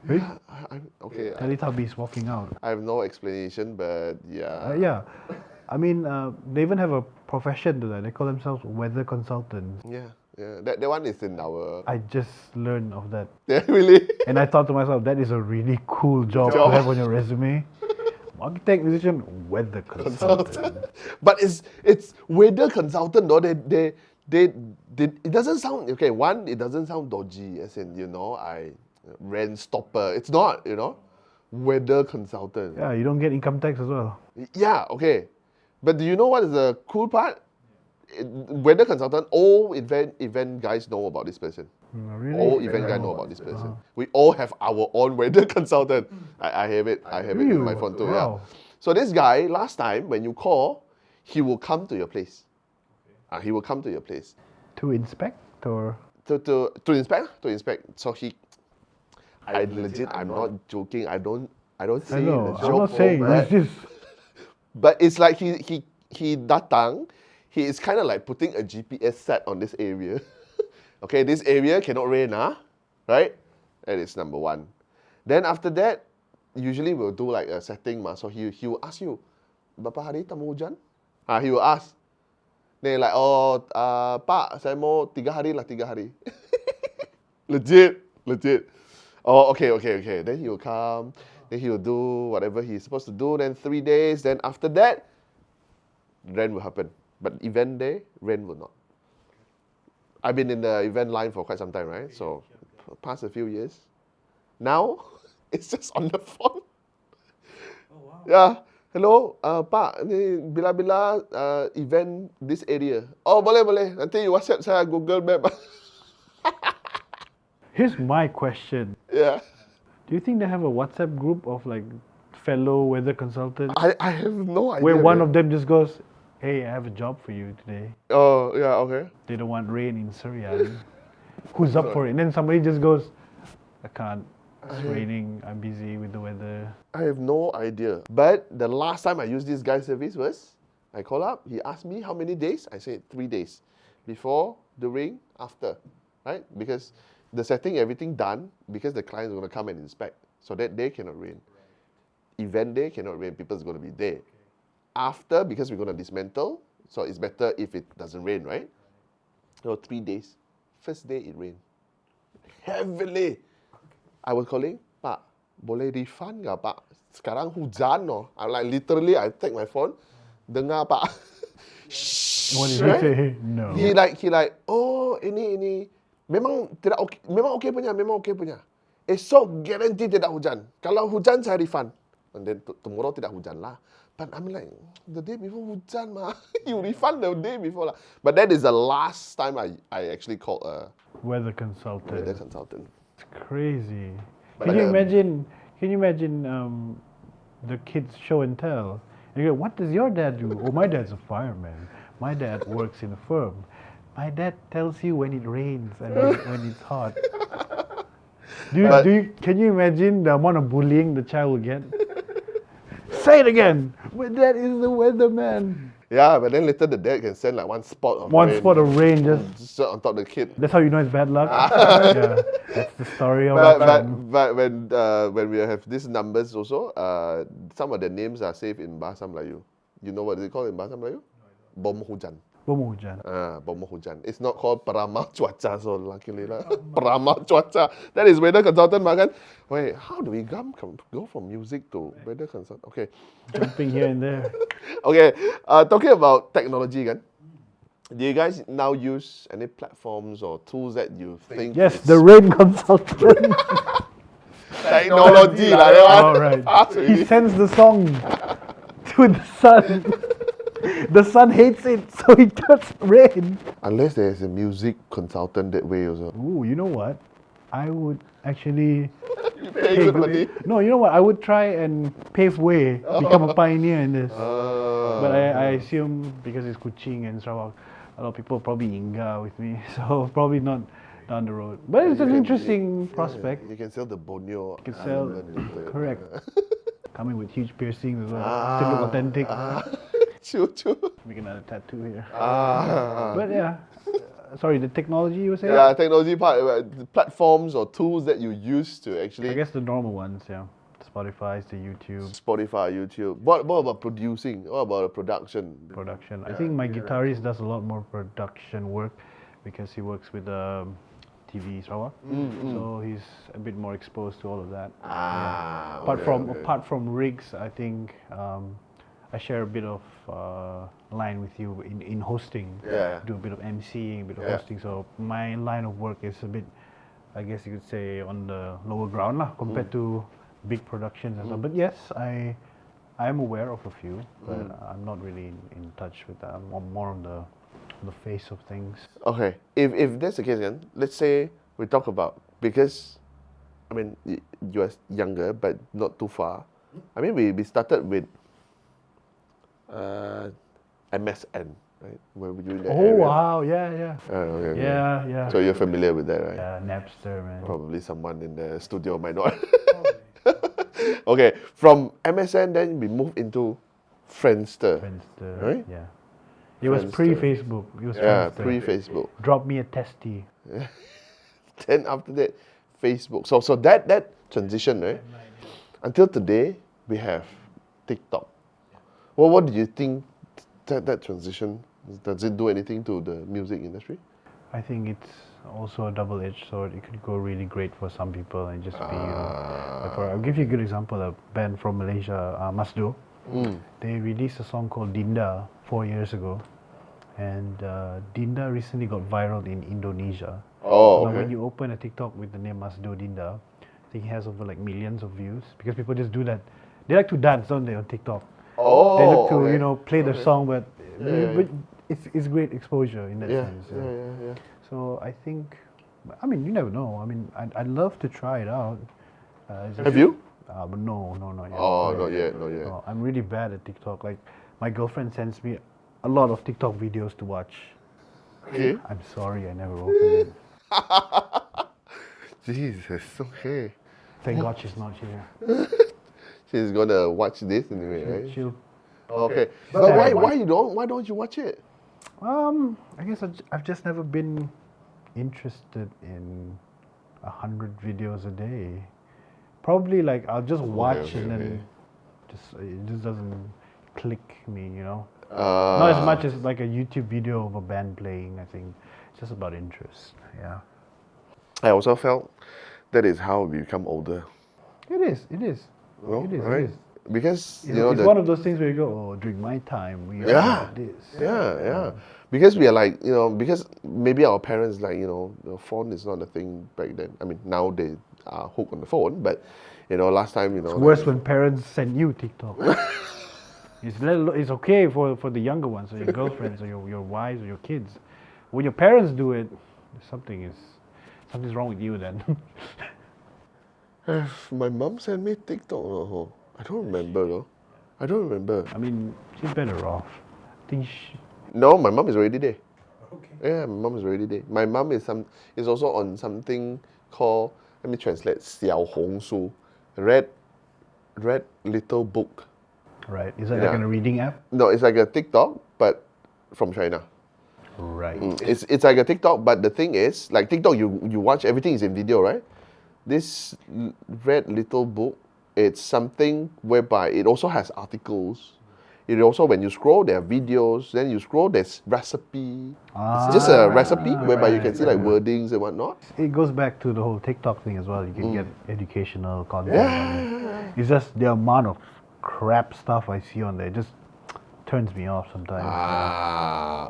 Hey, Okay, Teletubbies walking out. I have no explanation, but yeah. Yeah. I mean, they even have a profession to that. They call themselves weather consultants. Yeah. That one is in our. I just learned of that. Yeah, really. And I thought to myself, that is a really cool job to have on your resume. Architect, musician, weather consultant. But it's weather consultant though. They it doesn't sound okay. One, it doesn't sound dodgy, as in I rent stopper. It's not, weather consultant. Yeah, you don't get income tax as well. Yeah, okay. But do you know what is the cool part? Weather consultant, all event guys know about this person. Really? All event guys know about this person. We all have our own weather consultant. I have it. I have it in my phone too. Wow. Yeah. So this guy, last time when you call, he will come to your place. He will come to your place. To inspect or? To inspect. To inspect. So I'm not joking. I don't say I know. the I'm joke. not saying. It's just. But it's like he datang. He is kind of like putting a GPS set on this area. Okay, this area cannot rain, right? That is number one. Then after that, usually we'll do like a setting, so he will ask you, berapa hari tak mau hujan? He will ask. Then like, Pak, saya mau 3 hari lah, 3 hari. Legit. Oh, okay. Then he will come. Then he will do whatever he's supposed to do. Then 3 days. Then after that, rain will happen. But event day, rain will not. I've been in the event line for quite some time, right? So, past a few years. Now, it's just on the phone. Oh, wow. Yeah. Hello, Pak, ni bila-bila event this area. Oh, boleh. Nanti WhatsApp saya Google Map. Here's my question. Yeah. Do you think they have a WhatsApp group of like fellow weather consultants I have no idea. where one man. of them just goes, "Hey, I have a job for you today. Oh, yeah, okay. They don't want rain in Surya. Who's up for it?" And then somebody just goes, "I can't. It's raining. I'm busy with the weather." I have no idea. But the last time I used this guy's service was, I call up, he asked me how many days. I said 3 days. Before, during, after, right? Because the setting, everything done, because the client is going to come and inspect. So that day cannot rain. Event day cannot rain, people's going to be there. After, because we're going to dismantle, so it's better if it doesn't rain, right? So 3 days. First day it rained. Heavily. I was calling, Pak, boleh refund nggak, Pak? Sekarang hujan, no. I'm like, literally, I take my phone, dengar, Pak. What did he say? No. He like, oh, ini. Memang tidak okay, memang okay punya. Esok guarantee tidak hujan. Kalau hujan saya refund. And then tomorrow tidak hujan lah. But I'm like, the day before hujan mah. You refund the day before lah. But that is the last time I actually called a Weather consultant. It's crazy. But Can you imagine the kids show and tell? And you go, what does your dad do? Oh, my dad's a fireman. My dad works in a firm. My dad tells you when it rains and when it's hot. Can you imagine the amount of bullying the child will get? Say it again. My dad is the weatherman. Yeah, but then later the dad can send like one spot of rain just on top of the kid. That's how you know it's bad luck. Yeah, that's the story of it. But when we have these numbers also, some of the names are saved in Bahasa Melayu. You know what is it called in Bahasa Melayu? Bom hujan. Bom hujan. Bom hujan. It's not called peramal cuaca, so luckily lah. Peramal cuaca. That is weather consultant, makan. Wait, how do we go from music to weather consultant? Okay. Jumping here and there. Okay, talking about technology again. Do you guys now use any platforms or tools that you think? Yes, the rain consultant. Technology, lah. All right. He sends the song to the sun. The sun hates it, so it gets rain. Unless there's a music consultant that way also. Ooh, you know what? I would actually You pay good money. No, you know what? I would try and pave way, become a pioneer in this. But I assume because it's Kuching and Sarawak, a lot of people probably inga with me, so probably not down the road. But it's an interesting prospect. You can sell the Borneo. You can sell, correct. Coming with huge piercings as well. Still look authentic. True. Make another tattoo here. But yeah. Sorry, the technology you were saying? Yeah, technology part, the platforms or tools that you use to actually. I guess the normal ones, yeah. Spotify, the YouTube. What about producing? What about production? I think my guitarist does a lot more production work because he works with TV Sarawak. So he's a bit more exposed to all of that. Okay. Apart from rigs, I think I share a bit of line with you in hosting. Yeah. Do a bit of MCing, a bit of Yeah. hosting. So my line of work is a bit, I guess you could say, on the lower ground lah, compared to big productions and stuff. But yes, I am aware of a few, but I'm not really in touch with that. I'm more on the face of things. Okay, if that's the case, then let's say we talk about, because I mean you are younger but not too far. I mean we started with MSN, right? Where were you in that area? Wow, yeah. Okay. Yeah. So you're familiar with that, right? Yeah, Napster, man. Probably someone in the studio might not. Okay, from MSN then we moved into Friendster. Friendster, Right? yeah. It was Friendster. pre-Facebook. It was Yeah, Friendster. pre-Facebook. Drop me a testy. Then after that, Facebook. So that transition, right? Until today, we have TikTok. Well, what do you think that transition, does it do anything to the music industry? I think it's also a double-edged sword. It could go really great for some people and just be. I'll give you a good example. A band from Malaysia, Masdo. They released a song called Dinda 4 years ago, and Dinda recently got viral in Indonesia. Oh, Now, okay. when you open a TikTok with the name Masdo Dinda, I think it has over like millions of views because people just do that. They like to dance, don't they, on TikTok? Oh, They look to okay. play the song, but Yeah. it's great exposure in that Yeah, sense. yeah. So I think, I mean, you never know. I mean, I'd love to try it out. Have you? But no, not yet. Oh, not yet. No, I'm really bad at TikTok. Like, my girlfriend sends me a lot of TikTok videos to watch. Okay. I'm sorry, I never opened it. Jesus, okay. Thank God she's not here. She's gonna watch this anyway, right? She'll. Okay. But But yeah, why don't you watch it? I guess I've just never been interested in 100 videos a day. Probably like I'll just watch and then it just doesn't click me, you know. Not as much as like a YouTube video of a band playing. I think it's just about interest. Yeah. I also felt that is how we become older. It is. Well, It is. right? It is. Because It's one of those things where you go, oh, during my time, we Yeah. had this. Yeah. Because we are like, because maybe our parents like, the phone is not a thing back then. I mean, now they are hooked on the phone, but last time, It's worse when parents send you TikTok. It's okay for the younger ones, or your girlfriends, or your wives, or your kids. When your parents do it, something's wrong with you then. My mom sent me TikTok. I don't remember though. I don't remember. I mean, she's better off. I think No, my mom is already there. Okay. Yeah, my mom is already there. My mom is also on something called, let me translate, 小红书, red little book. right. Is that like Yeah. a reading app? No, it's like a TikTok, but from China. Right. It's like a TikTok, but the thing is, like TikTok, you watch, everything is in video, right? This red little book, it's something whereby it also has articles. It also, when you scroll, there are videos. Then you scroll, there's recipe. It's just a recipe whereby you can see like wordings and whatnot. It goes back to the whole TikTok thing as well. You can get educational content. It's just the amount of crap stuff I see on there. It just turns me off sometimes.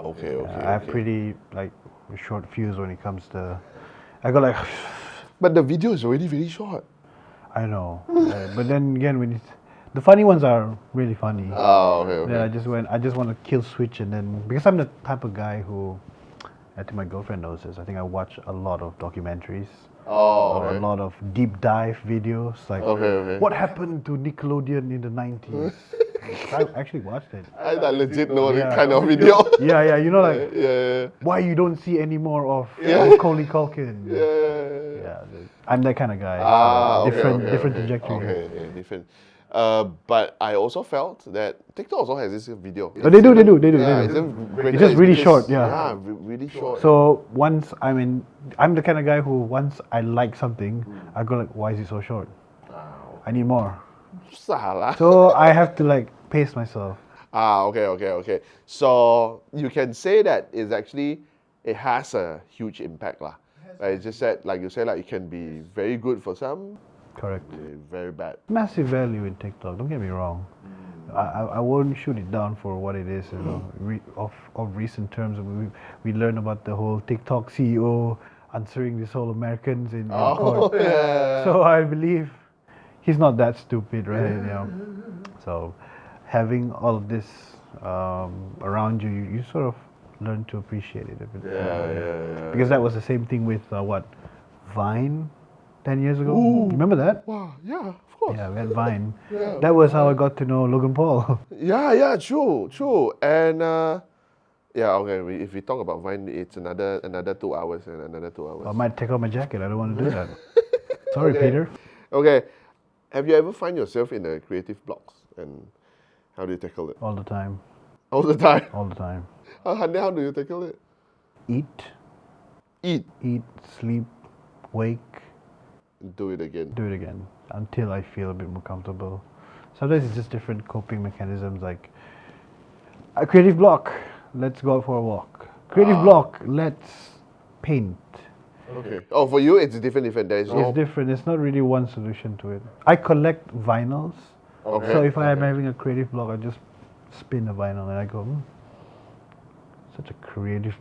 Okay. I have pretty like short fuse when it comes to. I go like, But the video is already very short. I know, but then again, when the funny ones are really funny. Okay. Then I just want to kill switch, and then because I'm the type of guy who, I think my girlfriend knows this. I think I watch a lot of documentaries. Or a lot of deep dive videos, like what happened to Nickelodeon in the 90s. I actually watched it. I legit know that kind of video. Yeah, you know, like Yeah. why you don't see any more of Macaulay Culkin. Yeah, I'm that kind of guy. Different trajectory. Okay, different. But I also felt that TikTok also has this video. Oh, they do. Yeah, It's just really short, yeah. Yeah, really short. So once I'm the kind of guy who once I like something, I go like, why is it so short? I need more. Salah. So I have to like pace myself. Okay. So you can say that it has a huge impact lah. Right? It's just that, like you say, like it can be very good for some, Correct. very bad. Massive value in TikTok. Don't get me wrong. I won't shoot it down for what it is. You know, of recent terms, we learned about the whole TikTok CEO answering this whole Americans in court. Yeah. So I believe he's not that stupid, right? You know. So having all of this around you, you sort of learn to appreciate it a bit. Yeah. Because that was the same thing with Vine, 10 years ago. Remember that? Wow. Yeah. Of course. Yeah, we had Vine. Yeah. That was how I got to know Logan Paul. Yeah. True. And yeah. Okay. If we talk about Vine, it's another 2 hours and another 2 hours. I might take off my jacket. I don't want to do that. Sorry, Okay. Peter. Okay. Have you ever find yourself in a creative blocks, and how do you tackle it? All the time. All the time. All the time. How do you tackle it? Eat, Eat. sleep, wake, Do it again. do it again until I feel a bit more comfortable. Sometimes it's just different coping mechanisms, like a creative block, let's go out for a walk. Creative block, let's paint. Okay. Oh, for you, it's different. There is no. It's different. It's not really one solution to it. I collect vinyls. Okay. So if I am having a creative block, I just spin a vinyl and I go, such a creative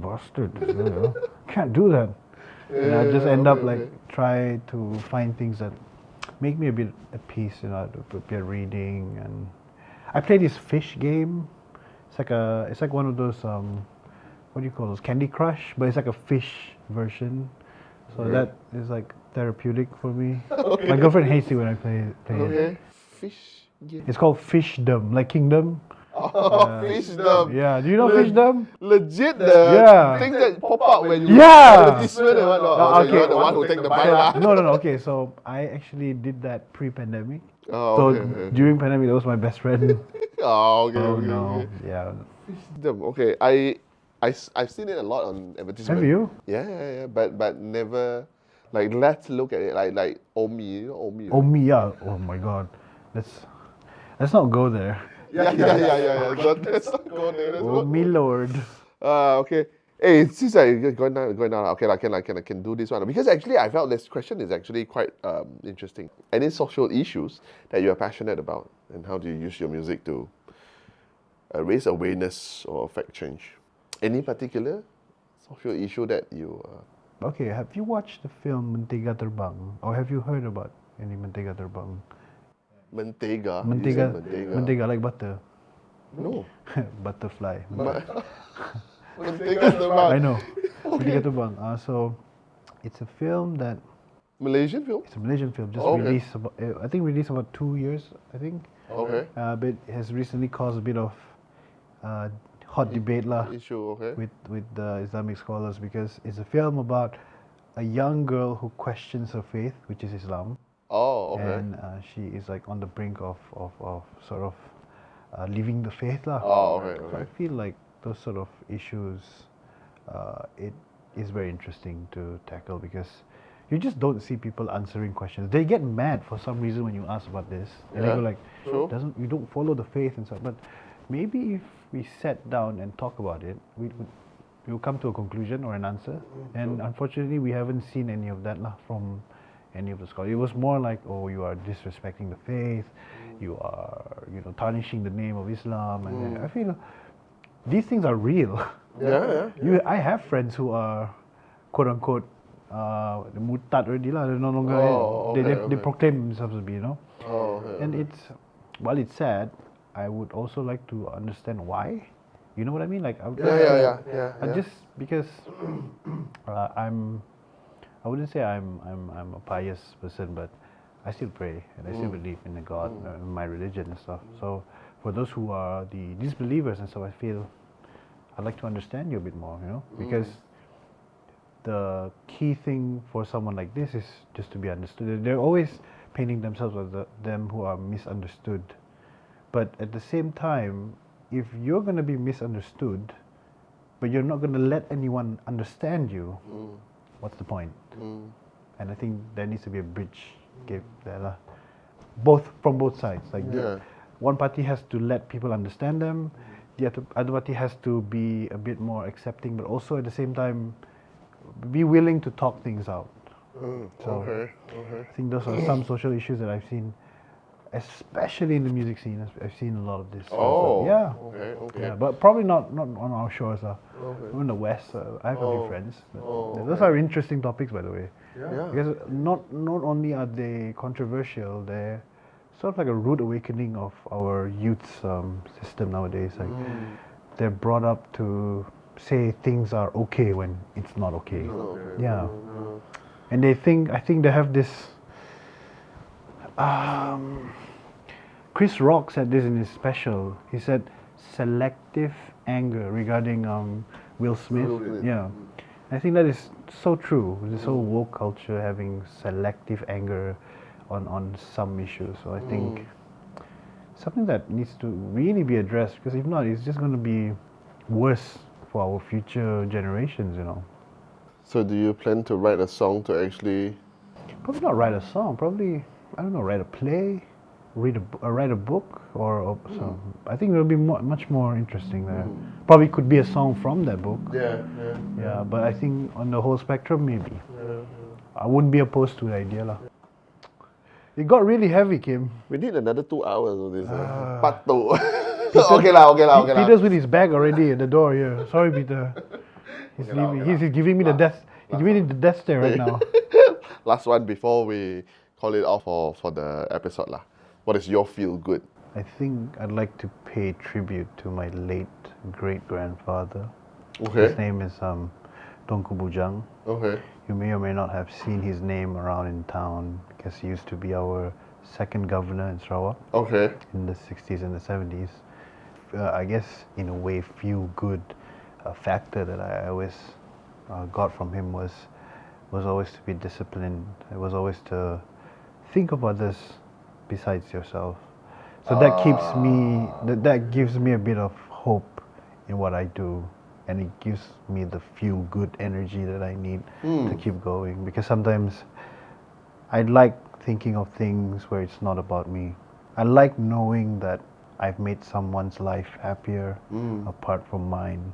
bastard. You know? Can't do that. And I just end up like try to find things that make me a bit at peace, you know, to prepare reading. And I play this fish game. It's like one of those what do you call those, Candy Crush, but it's like a fish version. So that is like therapeutic for me. My girlfriend hates it when I play it. Okay. Fish. Game. It's called Fishdom, like Kingdom. Fishdom. Yeah, do you know Fishdom? Legit the Yeah. things that pop up when you Yeah. advertisement and whatnot. Oh, So you're the one who take the bite lah. No. Okay, so I actually did that pre-pandemic. Oh, So okay. during pandemic, that was my best friend. Oh, okay. Oh okay, no, okay. yeah. Fishdom. Okay. I've seen it a lot on advertisement. Have you? Yeah. But never like let's look at it like Omi, you know Omi. Oh me, yeah. Oh my God, let's not go there. Yeah. Let's not go there. Let's Oh not me, Lord. Okay. Hey, since I going down. Okay, I can do this one because actually I felt this question is actually quite interesting. Any social issues that you are passionate about, and how do you use your music to raise awareness or affect change? Any particular social issue that you? Okay, have you watched the film Mentega Terbang, or have you heard about any Mentega Terbang? Mentega. You said Mentega. Mentega like butter. No. Butterfly. Mentega terbang. I know. Mentega Terbang. So it's a film that Malaysian film. it's a Malaysian film just Okay. released about released about 2 years, I think. Okay. But it has recently caused a bit of hot debate lah Issue. Okay. with the Islamic scholars, because it's a film about a young girl who questions her faith, which is Islam. Oh, okay. And she is like on the brink of sort of leaving the faith lah. Oh, okay, So I okay. feel like those sort of issues, it is very interesting to tackle, because you just don't see people answering questions. They get mad for some reason when you ask about this, and they Yeah, go like, true. you don't follow the faith and stuff." But maybe if we sat down and talk about it, we'll come to a conclusion or an answer. And unfortunately, we haven't seen any of that lah from any of the scholars. It was more like, "Oh, you are disrespecting the faith. You are, tarnishing the name of Islam." And I feel these things are real. Yeah. I have friends who are, quote unquote, murtad already lah. They're no longer. Oh, they okay. proclaim themselves to be, Oh, okay. And while it's sad, I would also like to understand why. You know what I mean? Like, Yeah. just because I wouldn't say I'm a pious person, but I still pray and I still believe in the God, in my religion and stuff. So for those who are the disbelievers and stuff, I feel I'd like to understand you a bit more, because the key thing for someone like this is just to be understood. They're always painting themselves as them who are misunderstood. But at the same time, if you're going to be misunderstood, but you're not going to let anyone understand you, what's the point? And I think there needs to be a bridge there, from both sides. Like Yeah. one party has to let people understand them, the other party has to be a bit more accepting, but also at the same time be willing to talk things out. So I think those are some social issues that I've seen, especially in the music scene. I've seen a lot of this. Oh, yeah. okay. Yeah, but probably not on our shores. In the West, I have a few friends. But those are interesting topics, by the way. Yeah. Because not only are they controversial, they're sort of like a rude awakening of our youth's system nowadays. Like they're brought up to say things are okay when it's not okay. Yeah. And I think they have this. Chris Rock said this in his special. He said selective anger regarding Will Smith. Yeah, I think that is so true. This whole woke culture having selective anger on some issues. So I think something that needs to really be addressed, because if not, it's just going to be worse for our future generations. So do you plan to write a song to actually? Probably not write a song. Probably, I don't know, write a play, write a book, or some. I think it'll be much more interesting there. Probably could be a song from that book. Yeah, but I think on the whole spectrum, maybe. I wouldn't be opposed to the idea lah. It got really heavy, Kim. We need another 2 hours of this. Part 2. Okay lah. Peter's with his bag already at the door here. Sorry, Peter. He's leaving. He's giving me the death. He's giving me the death stare right now. Last one before we call it off for the episode lah. What is your feel good? I think I'd like to pay tribute to my late great-grandfather. Okay. His name is Tunku Bujang. Okay. You may or may not have seen his name around in town because he used to be our second governor in Sarawak Okay. in the 60s and the 70s. I guess in a way feel good factor that I always got from him was always to be disciplined. It was always to think of others besides yourself. So that keeps me, that gives me a bit of hope in what I do, and it gives me the feel good energy that I need to keep going, because sometimes I like thinking of things where it's not about me. I like knowing that I've made someone's life happier apart from mine,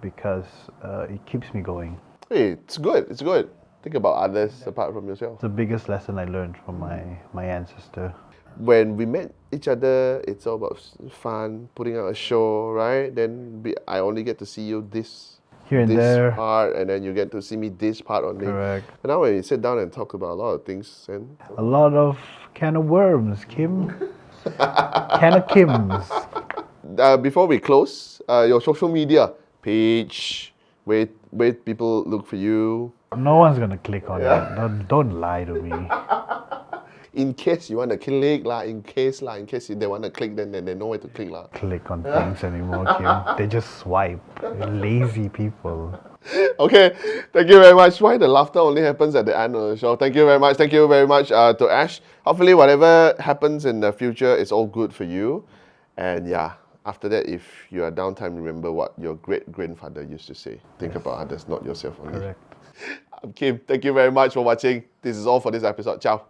because it keeps me going. Hey, it's good. Think about others apart from yourself. It's the biggest lesson I learned from my ancestor. When we met each other, it's all about fun, putting out a show, right? Then I only get to see you this Here and there. part, and then you get to see me this part only. Correct. But now when we sit down and talk about a lot of things, and A lot of can of worms, Kim. Can of Kims. before we close, your social media page, where people look for you. No one's gonna click on that. Don't lie to me. In case you want to click in case they want to click, then they know where to click lah. Click on things anymore, Kim. They just swipe. Lazy people. Okay, thank you very much. Why the laughter only happens at the end of the show? Thank you very much to Ash. Hopefully whatever happens in the future is all good for you. And yeah, after that, if you are downtime, remember what your great-grandfather used to say. Think about others, not yourself only. Correct. I'm Kim. Thank you very much for watching. This is all for this episode. Ciao.